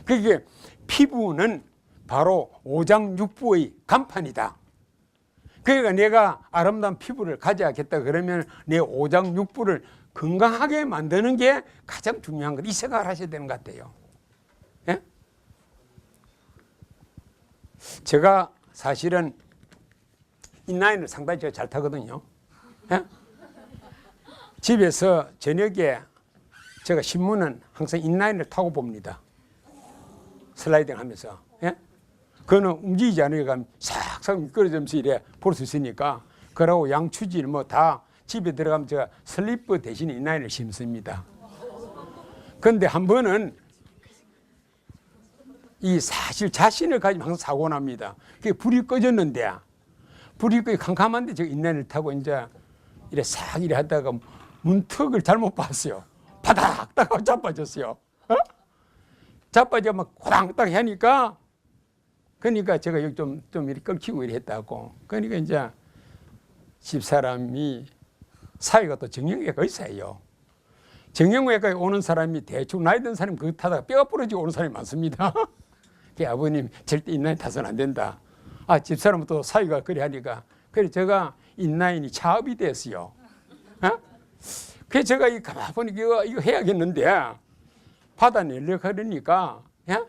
그게 피부는 바로 오장육부의 간판이다. 그러니까 내가 아름다운 피부를 가져야겠다 그러면 내 오장육부를 건강하게 만드는 게 가장 중요한 것. 이 생각을 하셔야 되는 것 같아요. 예? 제가 사실은 인라인을 상당히 제가 잘 타거든요. 예? 집에서 저녁에 제가 신문은 항상 인라인을 타고 봅니다. 슬라이딩 하면서. 예? 그거는 움직이지 않으니까 싹싹 미끄러지면서 이래 볼 수 있으니까 그러고 양추질 뭐 다 집에 들어가면 제가 슬리퍼 대신에 인라인을 신습니다. 그런데 한 번은 이 사실 자신을 가지고 항상 사고 납니다. 그게 불이 꺼졌는데 불이 꺼 캄캄한데 제가 인라인을 타고 이제 이래 싹 이래 하다가 문턱을 잘못 봤어요. 바닥 딱 자빠졌어요. 어? 자빠져 막 고당 딱 하니까 그러니까 제가 여기 좀 이렇게 끓기고 이래 했다고. 그러니까 이제 집사람이 사이가 또 정형외과가 있어요. 정형외과에 오는 사람이 대충 나이 든 사람이 그거 타다가 뼈가 부러지고 오는 사람이 많습니다. 아버님 절대 인라인 타서는 안 된다. 집사람은 또 사이가 그래 하니까 그래 제가 인라인이 차업이 됐어요. 어? 그래서 제가 이 가만 보니 이거 해야겠는데 받아내려고 하려니까 예?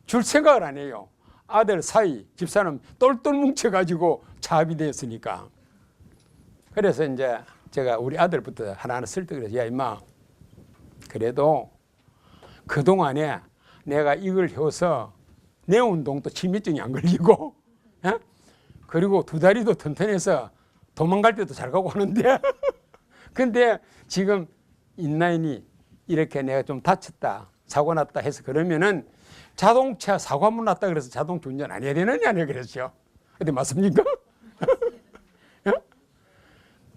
줄 생각을 안 해요. 아들 사이 집사람 똘똘 뭉쳐가지고 자합이 됐으니까. 그래서 이제 제가 우리 아들부터 하나하나 설득을 해서 야 임마 그래도 그동안에 내가 이걸 해서 내 운동도 치매증이 안 걸리고 예? 그리고 두 다리도 튼튼해서 도망갈 때도 잘 가고 하는데 근데 지금 인라인이 이렇게 내가 좀 다쳤다 사고 났다 해서 그러면은 자동차 사고 한번 났다 그래서 자동차 운전 안 해야 되느냐 내가 그랬죠. 근데 맞습니까?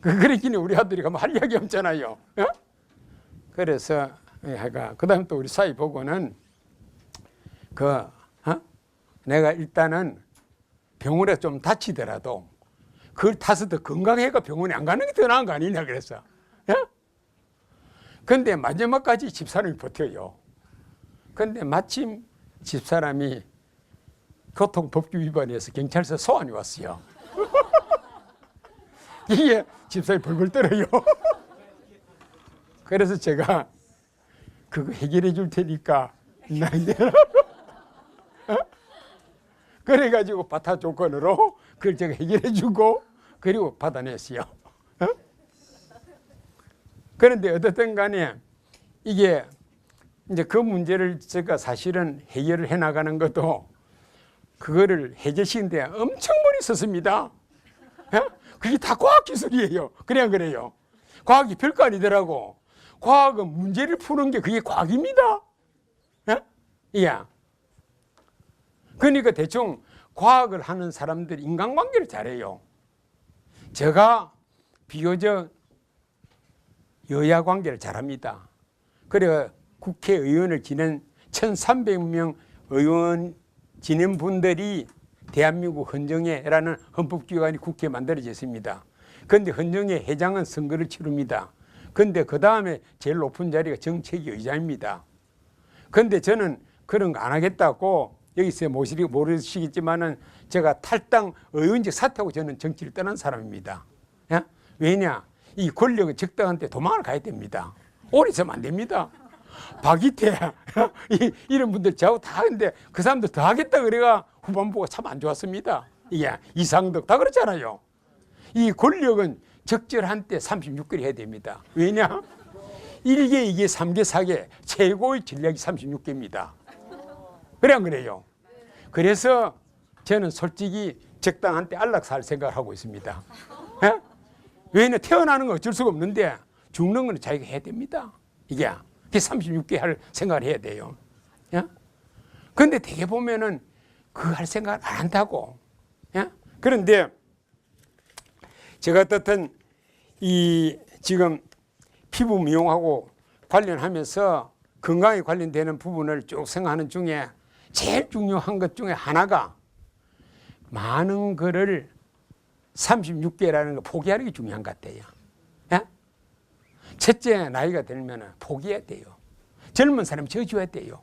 그랬더니 우리 아들이 가면 할 이야기 없잖아요. 그래서 그다음 또 우리 사위 보고는 내가 일단은 병원에 좀 다치더라도 그걸 타서 더 건강해가 병원에 안 가는 게 더 나은 거 아니냐 그랬어. 근데 마지막까지 집사람이 버텨요. 근데 마침 집사람이 교통법규 위반해서 경찰서 소환이 왔어요. 이게 집사람이 벌벌 떨어요. 그래서 제가 그거 해결해 줄 테니까 나이대로 그래가지고 바타 조건으로 그걸 제가 해결해 주고 그리고 받아냈어요. 그런데 어떻든 간에 이게 이제 그 문제를 제가 사실은 해결을 해 나가는 것도 그거를 해결시키는 데 엄청 머리 썼습니다. 그게 다 과학기술이에요. 그래 안 그래요? 과학이 별거 아니더라고. 과학은 문제를 푸는 게 그게 과학입니다. 예. 그러니까 대충 과학을 하는 사람들이 인간관계를 잘해요. 제가 비교적 여야 관계를 잘합니다. 그래 국회의원을 지낸 1,300명 의원 지낸 분들이 대한민국 헌정회라는 헌법기관이 국회에 만들어졌습니다. 그런데 헌정회 회장은 선거를 치릅니다. 그런데 그 다음에 제일 높은 자리가 정책위 의장입니다. 그런데 저는 그런 거 안 하겠다고 여기서 모르시겠지만은 제가 탈당 의원직 사퇴하고 저는 정치를 떠난 사람입니다. 왜냐? 이 권력은 적당한 때 도망을 가야 됩니다. 오래 있으면 안 됩니다. 박이태 이런 분들 저하고 다 하는데 그 사람들 더 하겠다 그래가 후반부가 참 안 좋았습니다. 이게 이상덕 다 그렇잖아요. 이 권력은 적절한 때 36개를 해야 됩니다. 왜냐? 1개, 2개, 3개, 4개 최고의 전략이 36개입니다. 그래 안 그래요? 그래서 저는 솔직히 적당한 때 안락사할 생각을 하고 있습니다. 왜냐? 태어나는 건 어쩔 수가 없는데 죽는 건 자기가 해야 됩니다. 이게 36개 할 생각을 해야 돼요. 그런데 되게 보면은 그거 할 생각을 안 한다고. 그런데 제가 어떻든 이 지금 피부 미용하고 관련하면서 건강에 관련되는 부분을 쭉 생각하는 중에 제일 중요한 것 중에 하나가 많은 거를 36개라는 거 포기하는 게 중요한 것 같아요. 첫째 나이가 들면 포기해야 돼요. 젊은 사람 저주해야 돼요.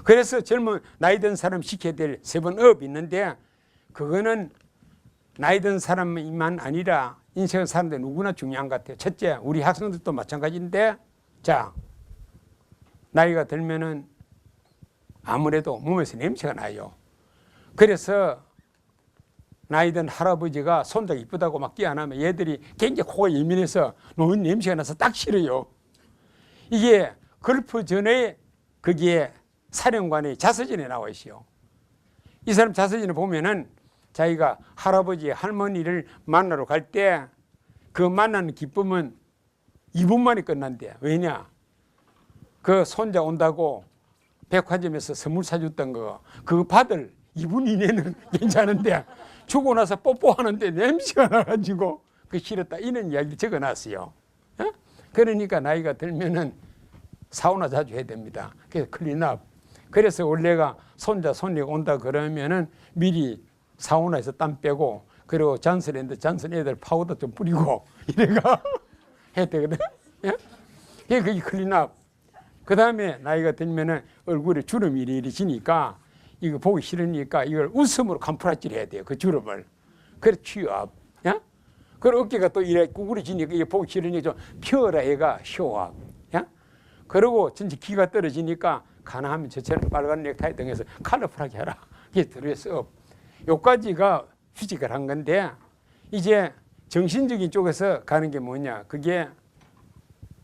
그래서 젊은 나이 든 사람 시켜야 될 3번 업이 있는데 그거는 나이 든 사람만 아니라 인생 사는데 누구나 중요한 것 같아요. 첫째 우리 학생들도 마찬가지인데 자 나이가 들면은 아무래도 몸에서 냄새가 나요. 그래서 나이 든 할아버지가 손자가 이쁘다고 막 끼어나면 얘들이 굉장히 코가 예민해서 너무 냄새가 나서 딱 싫어요. 이게 걸프 전에 거기에 사령관의 자서전에 나와 있어요. 이 사람 자서전에 보면은 자기가 할아버지 할머니를 만나러 갈 때 그 만나는 기쁨은 2분 만에 끝난대. 왜냐? 그 손자 온다고 백화점에서 선물 사줬던 거 그거 받을 2분 이내는 괜찮은데 주고 나서 뽀뽀하는데 냄새가 나가지고 그 싫었다 이런 이야기를 적어놨어요. 그러니까 나이가 들면은 사우나 자주 해야 됩니다. 그래서 클린업. 그래서 원래가 손자 손녀가 온다 그러면은 미리 사우나에서 땀 빼고 그리고 잔슨앤드 잔슨 애들 파우더 좀 뿌리고 이래가 해야 되거든. 그게 클린업. 그 다음에 나이가 들면은 얼굴에 주름이 이리 지니까 이거 보기 싫으니까 이걸 웃음으로 감프라질 해야 돼요. 그 주름을. 그래 취업. 그 어깨가 또 이래 구부러지니까 이게 보기 싫으니까 좀 펴라 애가 쇼와. 야? 그리고 진짜 기가 떨어지니까 가능하면 저처럼 빨간 넥타이 등에서 컬러풀하게 하라. 이게 드레스업. 요까지가 피지컬한 건데 이제 정신적인 쪽에서 가는 게 뭐냐. 그게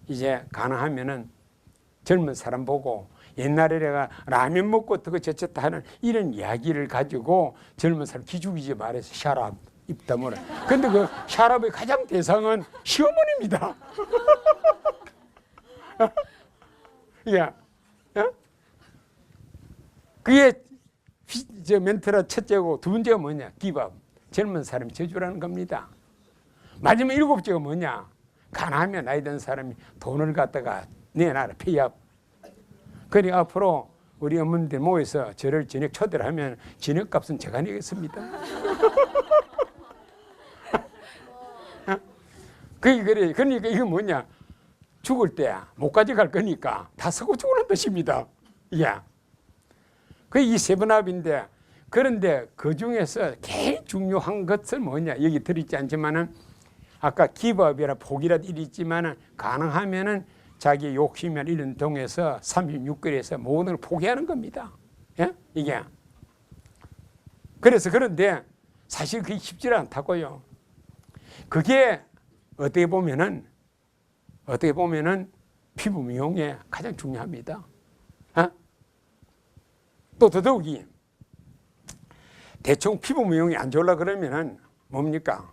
이제 가능하면은 젊은 사람 보고 옛날에 내가 라면 먹고 어떻게 저쳤다 하는 이런 이야기를 가지고 젊은 사람 기죽이지 말해서 샤랍 입 다물어. 근데 그 샤랍의 가장 대상은 시어머니입니다. 야, 그게 저 멘트라 첫째고 두 번째가 뭐냐? 기밥. 젊은 사람이 저주라는 겁니다. 마지막 일곱째가 뭐냐? 가난하면 나이 든 사람이 돈을 갖다가 내놔라 폐업. 그러니 앞으로 우리 어머니들 모여서 저를 저녁 초대를 하면 저녁값은 제가 내겠습니다. 그게 그래. 그러니까 이게 뭐냐? 죽을 때 못 가져갈 거니까 다 쓰고 죽으라는 뜻입니다. 야, 그 이 세번합인데 그런데 그 중에서 제일 중요한 것은 뭐냐? 여기 들어있지 않지만은 아까 기법이라 복이라도 있지만은 가능하면은 자기 욕심이나 이런 동에서 36개월에서 모든 걸 포기하는 겁니다. 예? 이게. 그래서 그런데 사실 그게 쉽지 않다고요. 그게 어떻게 보면은 피부 미용에 가장 중요합니다. 어? 또 더더욱이 대충 피부 미용이 안 좋으려 그러면은 뭡니까?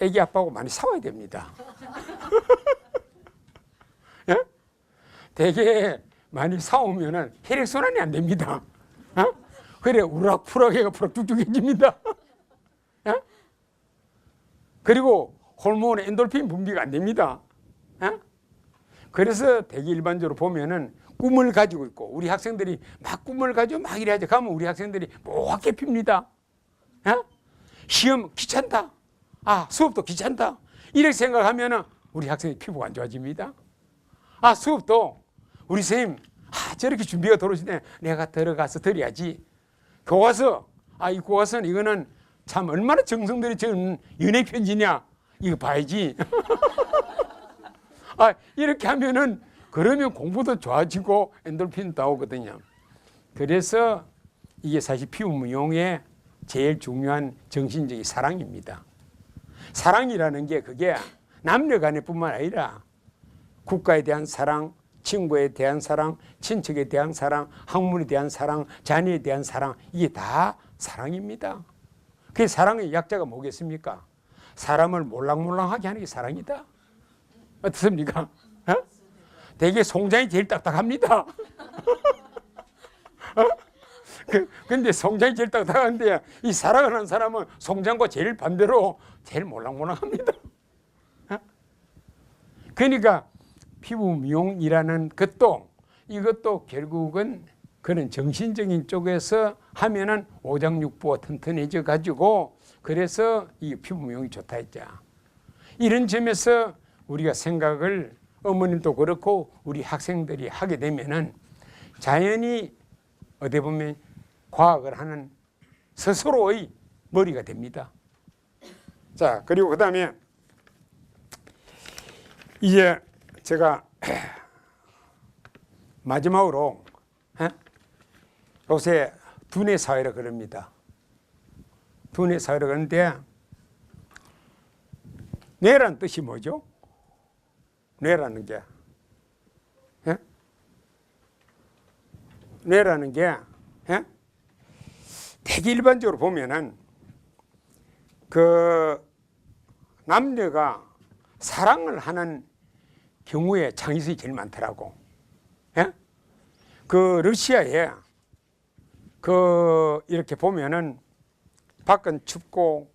애기 아빠하고 많이 싸워야 됩니다. 예? 되게 많이 싸우면은 혈액순환이 안 됩니다. 어? 그래 우락부락해가 푸락죽죽해집니다. 예? 그리고 호르몬 엔돌핀 분비가 안 됩니다. 예? 그래서 되게 일반적으로 보면은 꿈을 가지고 있고 우리 학생들이 막 꿈을 가지고 막 이래 하죠. 가면 우리 학생들이 묘하게 핍니다. 예? 시험 귀찮다. 아 수업도 귀찮다. 이렇게 생각하면은 우리 학생이 피부가 안 좋아집니다. 아 수업도 우리 선생님 저렇게 준비가 들어오시네. 내가 들어가서 드려야지. 교과서 이 교과서는 이거는 참 얼마나 정성들이 적은 연애 편지냐 이거 봐야지. 이렇게 하면은 그러면 공부도 좋아지고 엔돌핀도 나오거든요. 그래서 이게 사실 피부 미용의 제일 중요한 정신적인 사랑입니다. 사랑이라는 게 그게 남녀 간에뿐만 아니라 국가에 대한 사랑, 친구에 대한 사랑, 친척에 대한 사랑, 학문에 대한 사랑, 자녀에 대한 사랑 이게 다 사랑입니다. 그 사랑의 약자가 뭐겠습니까? 사람을 몰랑몰랑하게 하는 게 사랑이다. 어떻습니까? 되게 송장이 제일 딱딱합니다. 근데 송장이 제일 딱딱한데 이 사랑을 하는 사람은 송장과 제일 반대로 제일 몰랑몰랑합니다. 그러니까 피부 미용이라는 것도 이것도 결국은 그런 정신적인 쪽에서 하면은 오장육부가 튼튼해져 가지고 그래서 이 피부 미용이 좋다 했죠. 이런 점에서 우리가 생각을 어머님도 그렇고 우리 학생들이 하게 되면은 자연히 어떻게 보면 과학을 하는 스스로의 머리가 됩니다. 자, 그리고 그 다음에 이제 제가 마지막으로 요새 두뇌 사회라 그럽니다. 두뇌 사회라 그러는데 뇌라는 뜻이 뭐죠? 뇌라는 게 뇌라는 게 되게 일반적으로 보면은 그 남녀가 사랑을 하는 경우에 창의성이 제일 많더라고. 그 러시아에 그 이렇게 보면은 밖은 춥고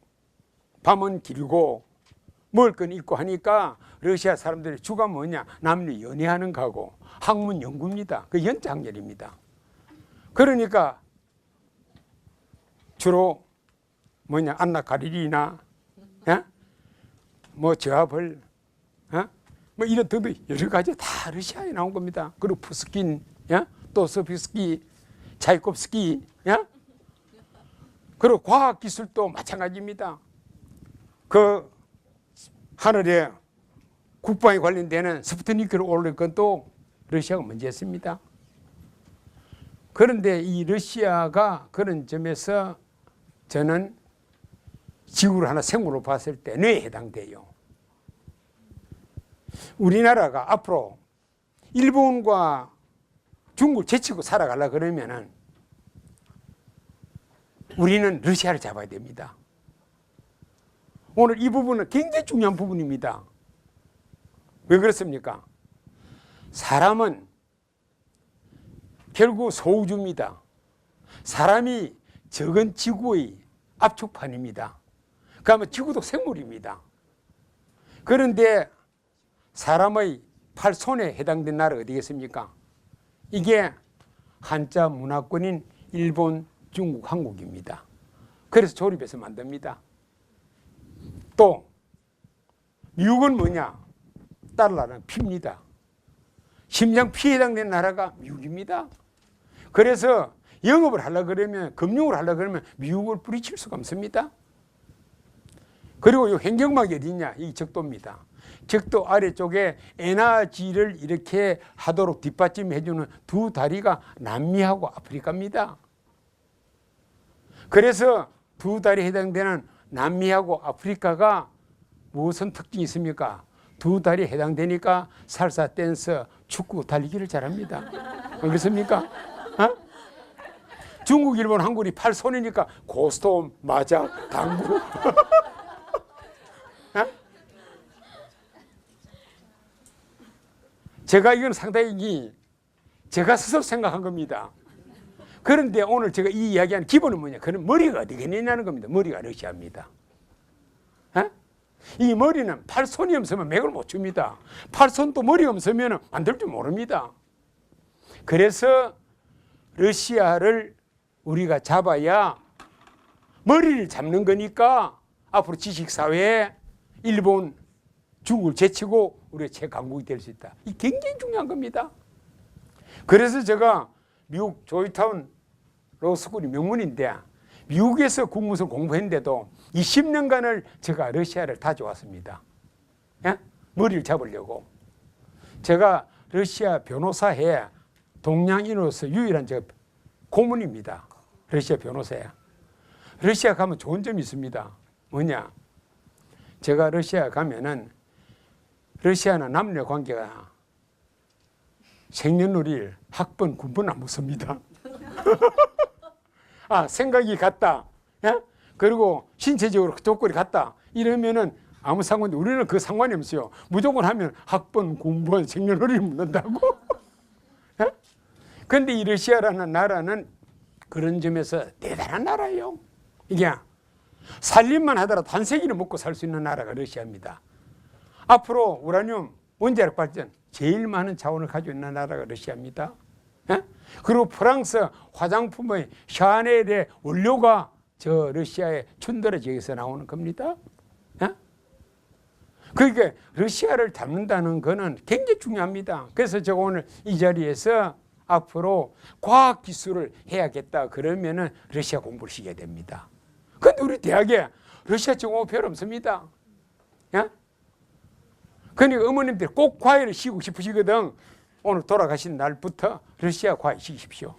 밤은 길고 먹을 건 있고 하니까 러시아 사람들의 주가 뭐냐? 남녀 연애하는 거고 학문 연구입니다. 그 연자 학렬입니다. 그러니까 주로 뭐냐? 안나 가리리나 뭐 저하벌 뭐 이런 등등 여러 가지 다 러시아에 나온 겁니다. 그리고 푸스킨, 도스토옙스키, 차이콥스키, 그리고 과학 기술도 마찬가지입니다. 그 하늘에 국방에 관련되는 스푸트니크를 올릴 것도 러시아가 먼저 했습니다. 그런데 이 러시아가 그런 점에서 저는 지구를 하나 생물로 봤을 때 뇌에 해당돼요. 우리나라가 앞으로 일본과 중국을 제치고 살아가려 그러면은 우리는 러시아를 잡아야 됩니다. 오늘 이 부분은 굉장히 중요한 부분입니다. 왜 그렇습니까? 사람은 결국 소우주입니다. 사람이 적은 지구의 압축판입니다. 그러면 지구도 생물입니다. 그런데 사람의 팔손에 해당된 나라가 어디겠습니까? 이게 한자 문화권인 일본, 중국, 한국입니다. 그래서 조립해서 만듭니다. 또 미국은 뭐냐? 다른 나라는 피입니다. 심장 피에 해당된 나라가 미국입니다. 그래서 영업을 하려고 그러면, 금융을 하려고 그러면 미국을 뿌리칠 수가 없습니다. 그리고 이 횡격막이 어디냐? 이 적도입니다. 적도 아래쪽에 에너지를 이렇게 하도록 뒷받침해주는 두 다리가 남미하고 아프리카입니다. 그래서 두 다리에 해당되는 남미하고 아프리카가 무슨 특징이 있습니까? 두 다리에 해당되니까 살사, 댄서, 축구, 달리기를 잘합니다. 그렇습니까? 어? 중국, 일본, 한국이 팔손이니까 고스톱, 마작, 당구. 어? 제가 이건 상당히 제가 스스로 생각한 겁니다. 그런데 오늘 제가 이 이야기하는 기본은 뭐냐? 그는 머리가 어디에 있냐는 겁니다. 머리가 러시아입니다. 어? 이 머리는 팔손이 없으면 맥을 못 줍니다. 팔손도 머리가 없으면 만들 줄 모릅니다. 그래서 러시아를 우리가 잡아야 머리를 잡는 거니까 앞으로 지식사회에 일본, 중국을 제치고 우리가 최강국이 될 수 있다. 이 굉장히 중요한 겁니다. 그래서 제가 미국 조지타운 로스쿨이 명문인데 미국에서 국문서 공부했는데도 20년간을 제가 러시아를 다녀왔습니다. 예? 머리를 잡으려고. 제가 러시아 변호사회 동양인으로서 유일한 제가 고문입니다. 러시아 변호사회. 러시아 가면 좋은 점이 있습니다. 뭐냐? 제가 러시아 가면은 러시아는 남녀 관계가 생년월일, 학번, 군번 안 묻습니다. 아, 생각이 같다. 예? 그리고 신체적으로 조건이 같다. 이러면은 아무 상관이, 우리는 그 상관이 없어요. 무조건 하면 학번, 군번, 생년월일 묻는다고. 예? 근데 이 러시아라는 나라는 그런 점에서 대단한 나라예요. 이게 살림만 하더라도 한 세기를 먹고 살 수 있는 나라가 러시아입니다. 앞으로 우라늄 원자력 발전 제일 많은 자원을 가지고 있는 나라가 러시아입니다. 예? 그리고 프랑스 화장품의 샤넬의 원료가 저 러시아의 춘드라 지역에서 나오는 겁니다. 예? 그러니까 러시아를 잡는다는 것은 굉장히 중요합니다. 그래서 제가 오늘 이 자리에서 앞으로 과학기술을 해야겠다 그러면은 러시아 공부를 시켜야 됩니다. 그런데 우리 대학에 러시아 전공 별로 없습니다. 예? 그러니까 어머님들 꼭 과외를 시키고 싶으시거든. 오늘 돌아가신 날부터 러시아 과외 시키십시오.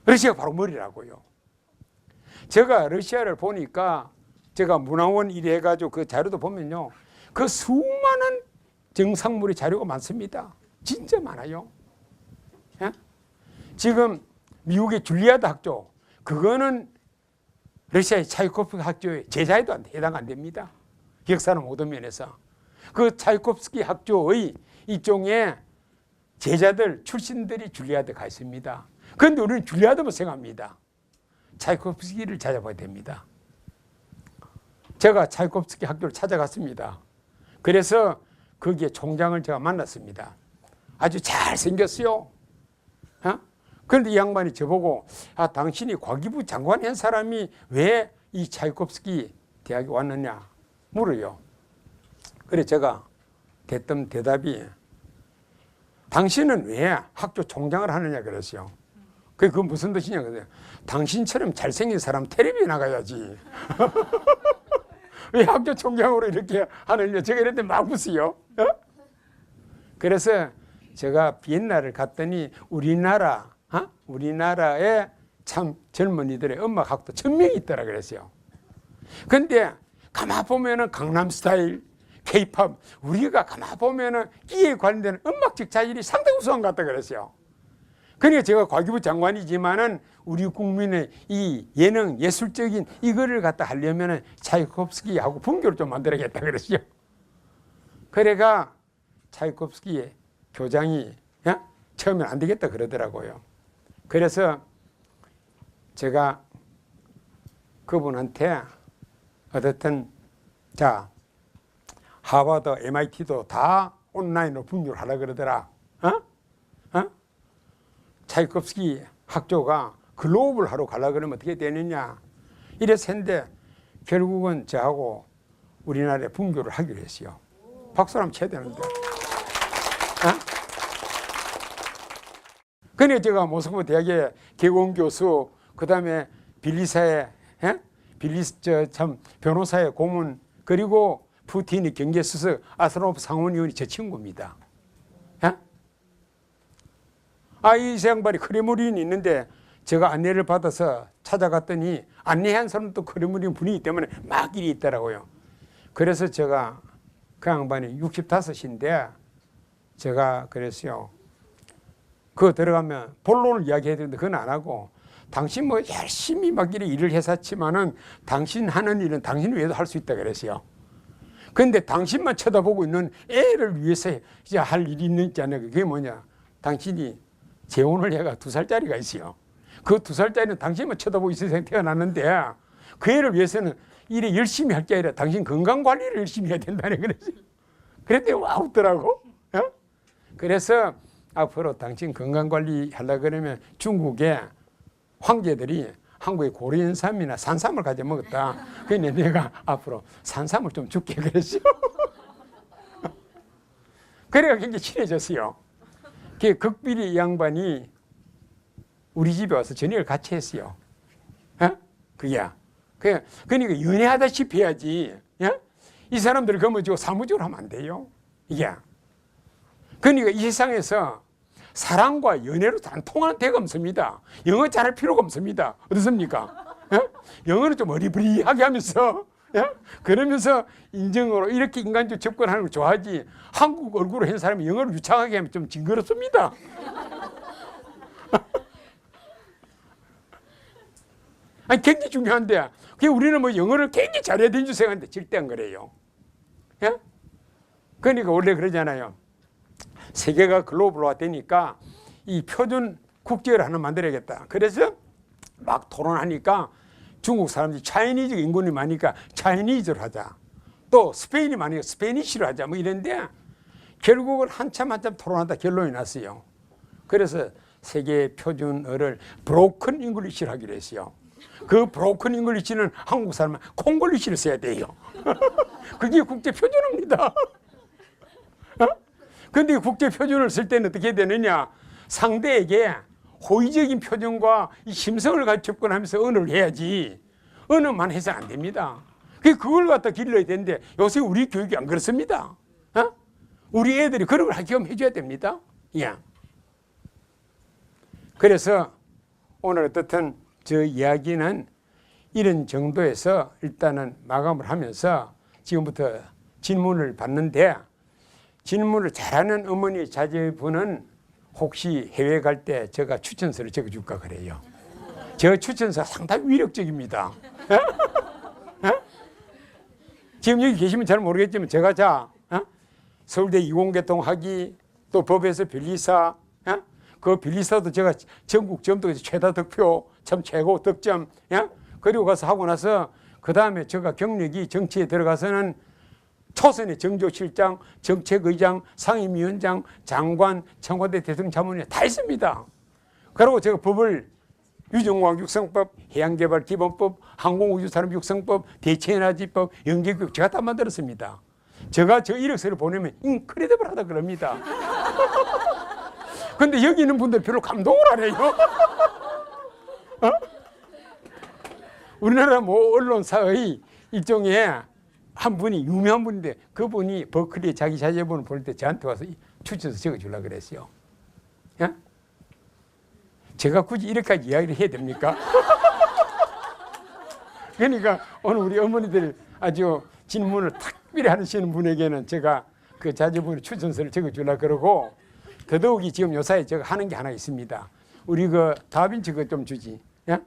러시아가 바로 머리라고요. 제가 러시아를 보니까 제가 문화원 일해가지고 그 자료도 보면요. 그 수많은 정상물의 자료가 많습니다. 진짜 많아요. 예? 지금 미국의 줄리아드 학교, 그거는 러시아의 차이코프스키 학교의 제자에도 해당 안 됩니다. 역사는 모든 면에서. 그 차이코프스키 학교의 일종의 제자들, 출신들이 줄리아드 가 있습니다. 그런데 우리는 줄리아드만 생각합니다. 차이코프스키를 찾아봐야 됩니다. 제가 차이코프스키 학교를 찾아갔습니다. 그래서 거기에 총장을 제가 만났습니다. 아주 잘생겼어요. 어? 그런데 이 양반이 저보고 당신이 과기부 장관 한 사람이 왜 이 차이콥스키 대학에 왔느냐 물어요. 그래 제가 했던 대답이 당신은 왜 학교 총장을 하느냐 그랬어요. 그게 무슨 뜻이냐 그래요. 당신처럼 잘생긴 사람 텔레비에 나가야지. 왜 학교 총장으로 이렇게 하느냐. 제가 이랬더니 막 웃어요. 그래서 제가 비엔나를 갔더니 우리나라에 참 젊은이들의 음악학도 1000명이 있더라 그랬어요. 근데 가만 보면은 강남스타일, K-팝, 우리가 가만 보면은 이에 관련된 음악적 자질이 상당히 우수한 것 같다 그랬어요. 그러니까 제가 과기부 장관이지만은 우리 국민의 이 예능, 예술적인 이거를 갖다 하려면은 차이콥스키하고 분교를 좀 만들어야겠다 그랬어요. 그래가 차이콥스키의 교장이 처음엔 안 되겠다 그러더라고요. 그래서 제가 그분한테 어쨌든 자 하버드, MIT도 다 온라인으로 분교를 하라 그러더라. 차이콥스키 학교가 글로벌 하러 가려 그러면 어떻게 되느냐. 이래서 했는데 결국은 저하고 우리나라에 분교를 하기로 했어요. 박수 한번 쳐야 되는데. 그러니까 제가 모스크바 대학의 개공 교수, 그 다음에 빌리사의 변호사의 고문, 그리고 푸틴의 경제수석, 아스로노프 상원의원이 제 친구입니다. 이 양반이 크레므린이 있는데 제가 안내를 받아서 찾아갔더니 안내한 사람도 크레므린 분위기 때문에 막 일이 있더라고요. 그래서 제가 그 양반이 65인데 제가 그랬어요. 그거 들어가면 본론을 이야기해야 되는데 그건 안 하고 당신 뭐 열심히 막 일을 했었지만은 당신 하는 일은 당신 외에도 할 수 있다 그랬어요. 그런데 당신만 쳐다보고 있는 애를 위해서 이제 할 일이 있잖아요. 그게 뭐냐. 당신이 재혼을 해가 2살짜리가 있어요. 그 2살짜리는 당신만 쳐다보고 있어서 태어났는데 그 애를 위해서는 일에 열심히 할 게 아니라 당신 건강관리를 열심히 해야 된다는 그랬어요. 그랬더니 와 웃더라고. 그래서 앞으로 당신 건강관리 하려고 그러면 중국의 황제들이 한국의 고려인삼이나 산삼을 가져 먹었다. 그러니 내가 앞으로 산삼을 좀 줄게 그랬어요. 그래가 굉장히 친해졌어요. 그 극비리 양반이 우리 집에 와서 저녁을 같이 했어요. 그게야. 그러니까 연애하다시피 해야지. 이 사람들 거머쥐고 사무적으로 하면 안 돼요. 이게. 그러니까 이 세상에서 사랑과 연애로 안 통하는 데가 없습니다. 영어 잘할 필요가 없습니다. 어떻습니까? 영어는 좀 어리버리하게 하면서 그러면서 인정으로 이렇게 인간적으로 접근하는 걸 좋아하지 한국 얼굴을 한 사람이 영어를 유창하게 하면 좀 징그럽습니다. 아니 굉장히 중요한데 우리는 뭐 영어를 굉장히 잘해야 되는 줄 생각하는데 절대 안 그래요. 그러니까 원래 그러잖아요. 세계가 글로벌화 되니까 이 표준 국제를 하나 만들어야겠다. 그래서 막 토론하니까 중국 사람들이 차이니즈 인구이 많으니까 차이니즈를 하자. 또 스페인이 많으니까 스페니쉬를 하자. 뭐 이랬는데 결국은 한참 토론하다 결론이 났어요. 그래서 세계 표준어를 브로큰 잉글리시를 하기로 했어요. 그 브로큰 잉글리시는 한국 사람은 콩글리시를 써야 돼요. 그게 국제 표준어입니다. 그런데 국제 표준을 쓸 때는 어떻게 되느냐. 상대에게 호의적인 표정과 이 심성을 가지고 접근하면서 언어를 해야지 언어만 해서 안 됩니다. 그걸 갖다 길러야 되는데 요새 우리 교육이 안 그렇습니다. 우리 애들이 그런 걸 하게끔 해줘야 됩니다. 그래서 오늘 어떻든 저 이야기는 이런 정도에서 일단은 마감을 하면서 지금부터 질문을 받는데 질문을 잘하는 어머니 자제분은 혹시 해외 갈 때 제가 추천서를 적어줄까 그래요. 저 추천서 상당히 위력적입니다. 지금 여기 계시면 잘 모르겠지만 제가 서울대 이공계통학위 또 법에서 변리사 그 변리사도 제가 전국 점도에서 최다 득표 참 최고 득점 그리고 가서 하고 나서 그 다음에 제가 경력이 정치에 들어가서는 초선의 정조실장, 정책의장, 상임위원장, 장관, 청와대 대통령 자문위원 다 했습니다. 그리고 제가 법을 유정공학 육성법, 해양개발기본법, 항공우주산업육성법, 대체에너지법, 연계교육 제가 다 만들었습니다. 제가 저 이력서를 보내면 인크레디블하다 그럽니다. 근데 여기 있는 분들 별로 감동을 안 해요. 우리나라 뭐 언론사의 일종의 한 분이 유명한 분인데 그분이 버클리에 자기 자제본을 볼 때 저한테 와서 추천서 적어주려고 그랬어요. 예? 제가 굳이 이렇게까지 이야기를 해야 됩니까? 그러니까 오늘 우리 어머니들 아주 질문을 특별히 하시는 분에게는 제가 그 자제분의 추천서를 적어주려고 그러고 더더욱이 지금 요사이에 제가 하는 게 하나 있습니다. 우리 그 다빈치 그거 좀 주지. 예?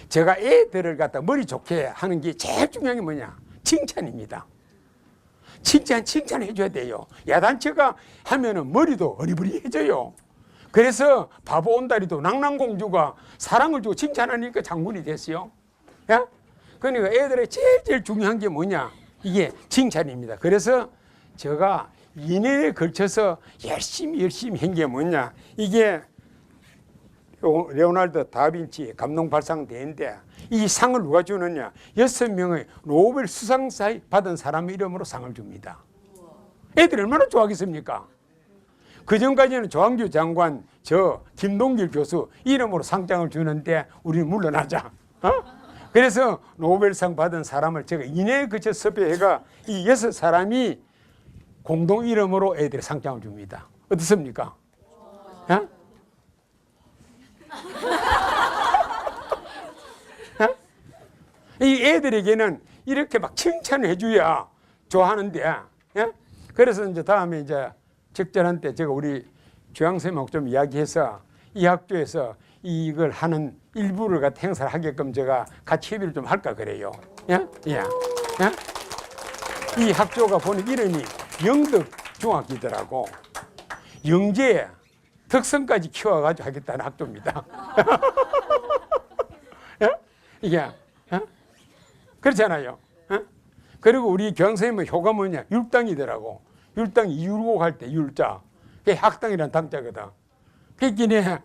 제가 애들을 갖다 머리 좋게 하는 게 제일 중요한 게 뭐냐? 칭찬입니다. 칭찬해 줘야 돼요. 야단쳐가 하면은 머리도 어리버리해져요. 그래서 바보 온다리도 낭낭공주가 사랑을 주고 칭찬하니까 장군이 됐어요. 예? 그러니까 애들의 제일 중요한 게 뭐냐? 이게 칭찬입니다. 그래서 제가 2년에 걸쳐서 열심히 한 게 뭐냐? 이게 레오나르도 다빈치 감동발상대회인데 이 상을 누가 주느냐? 6명의 노벨 수상상 받은 사람 이름으로 상을 줍니다. 애들이 얼마나 좋아하겠습니까? 그 전까지는 조항규 장관, 저 김동길 교수 이름으로 상장을 주는데 우리는 물러나자. 그래서 노벨상 받은 사람을 제가 2년에 걸쳐 섭외해가 이 6사람이 공동 이름으로 애들이 상장을 줍니다. 어떻습니까? 이 애들에게는 이렇게 막 칭찬을 해줘야 좋아하는데, 예? 그래서 이제 다음에 이제 적절한 때 제가 우리 교양선생님하고 좀 이야기해서 이 학교에서 이걸 하는 일부를 갖다 행사를 하게끔 제가 같이 협의를 좀 할까 그래요. 예? 예. 예? 이 학교가 보는 이름이 영덕중학이더라고. 영재 특성까지 키워가지고 하겠다는 학교입니다. 예? 이게 예? 그렇잖아요. 예? 그리고 우리 교양선생님의 효가 뭐냐? 율당이더라고. 율당이 율곡 할 때 율자. 그게 학당이라는 당자거든. 그러니까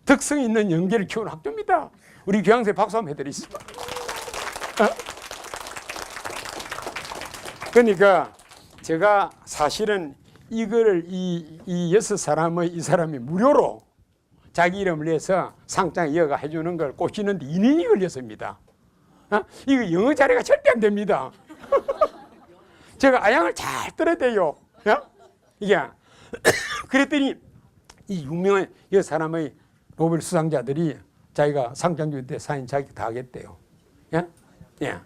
덕성 있는 영재를 키우는 학교입니다. 우리 교양선생님 박수 한번 해드리겠습니다. 그러니까 제가 사실은 이거를 이 6사람의 이 사람이 무료로 자기 이름을 내서 상장 이어가 해주는 걸 꼬시는데 2년이 걸렸습니다. 이거 영어 자리가 절대 안 됩니다. 제가 아양을 잘 들어야 돼요. 이게 그랬더니 이 유명한 이 사람의 노벨 수상자들이 자기가 상장 줄 때 사인 자기 다 하겠대요. 예? 예.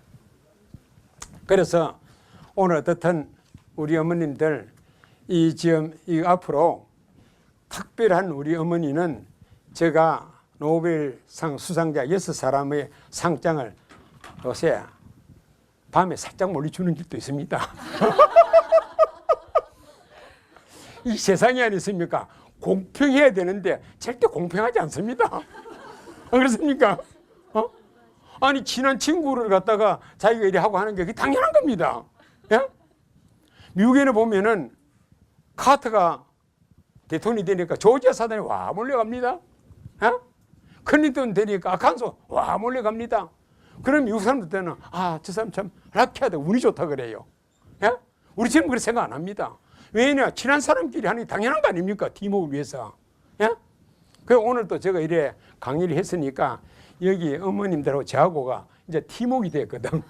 그래서 오늘 어떻든 우리 어머님들 이 지금 이 앞으로 특별한 우리 어머니는 제가 노벨상 수상자 6사람의 상장을 요새 밤에 살짝 멀리 주는 길도 있습니다. 이 세상이 아니십니까? 공평해야 되는데 절대 공평하지 않습니다. 안 그렇습니까? 아니 친한 친구를 갖다가 자기가 이래 하고 하는 게 그게 당연한 겁니다. 예? 미국에는 보면은 카터가 대통령이 되니까 조지아 사단이 와 몰려갑니다. 예? 클린턴 되니까 아칸소 와 몰려갑니다. 그럼 미국 사람들 때는 저 사람 참 락해하다 운이 좋다 그래요. 예? 우리 지금 그렇게 생각 안 합니다. 왜냐 친한 사람끼리 하는 게 당연한 거 아닙니까? 팀워크를 위해서. 예? 그래서 오늘 또 제가 이래 강의를 했으니까 여기 어머님들하고 저하고가 이제 팀워크가 됐거든.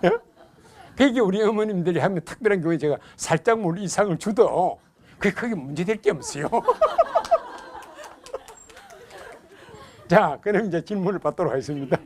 예? 그게 우리 어머님들이 하면 특별한 경우에 제가 살짝 물 이상을 주도 그게 크게 문제될 게 없어요. 자, 그럼 이제 질문을 받도록 하겠습니다.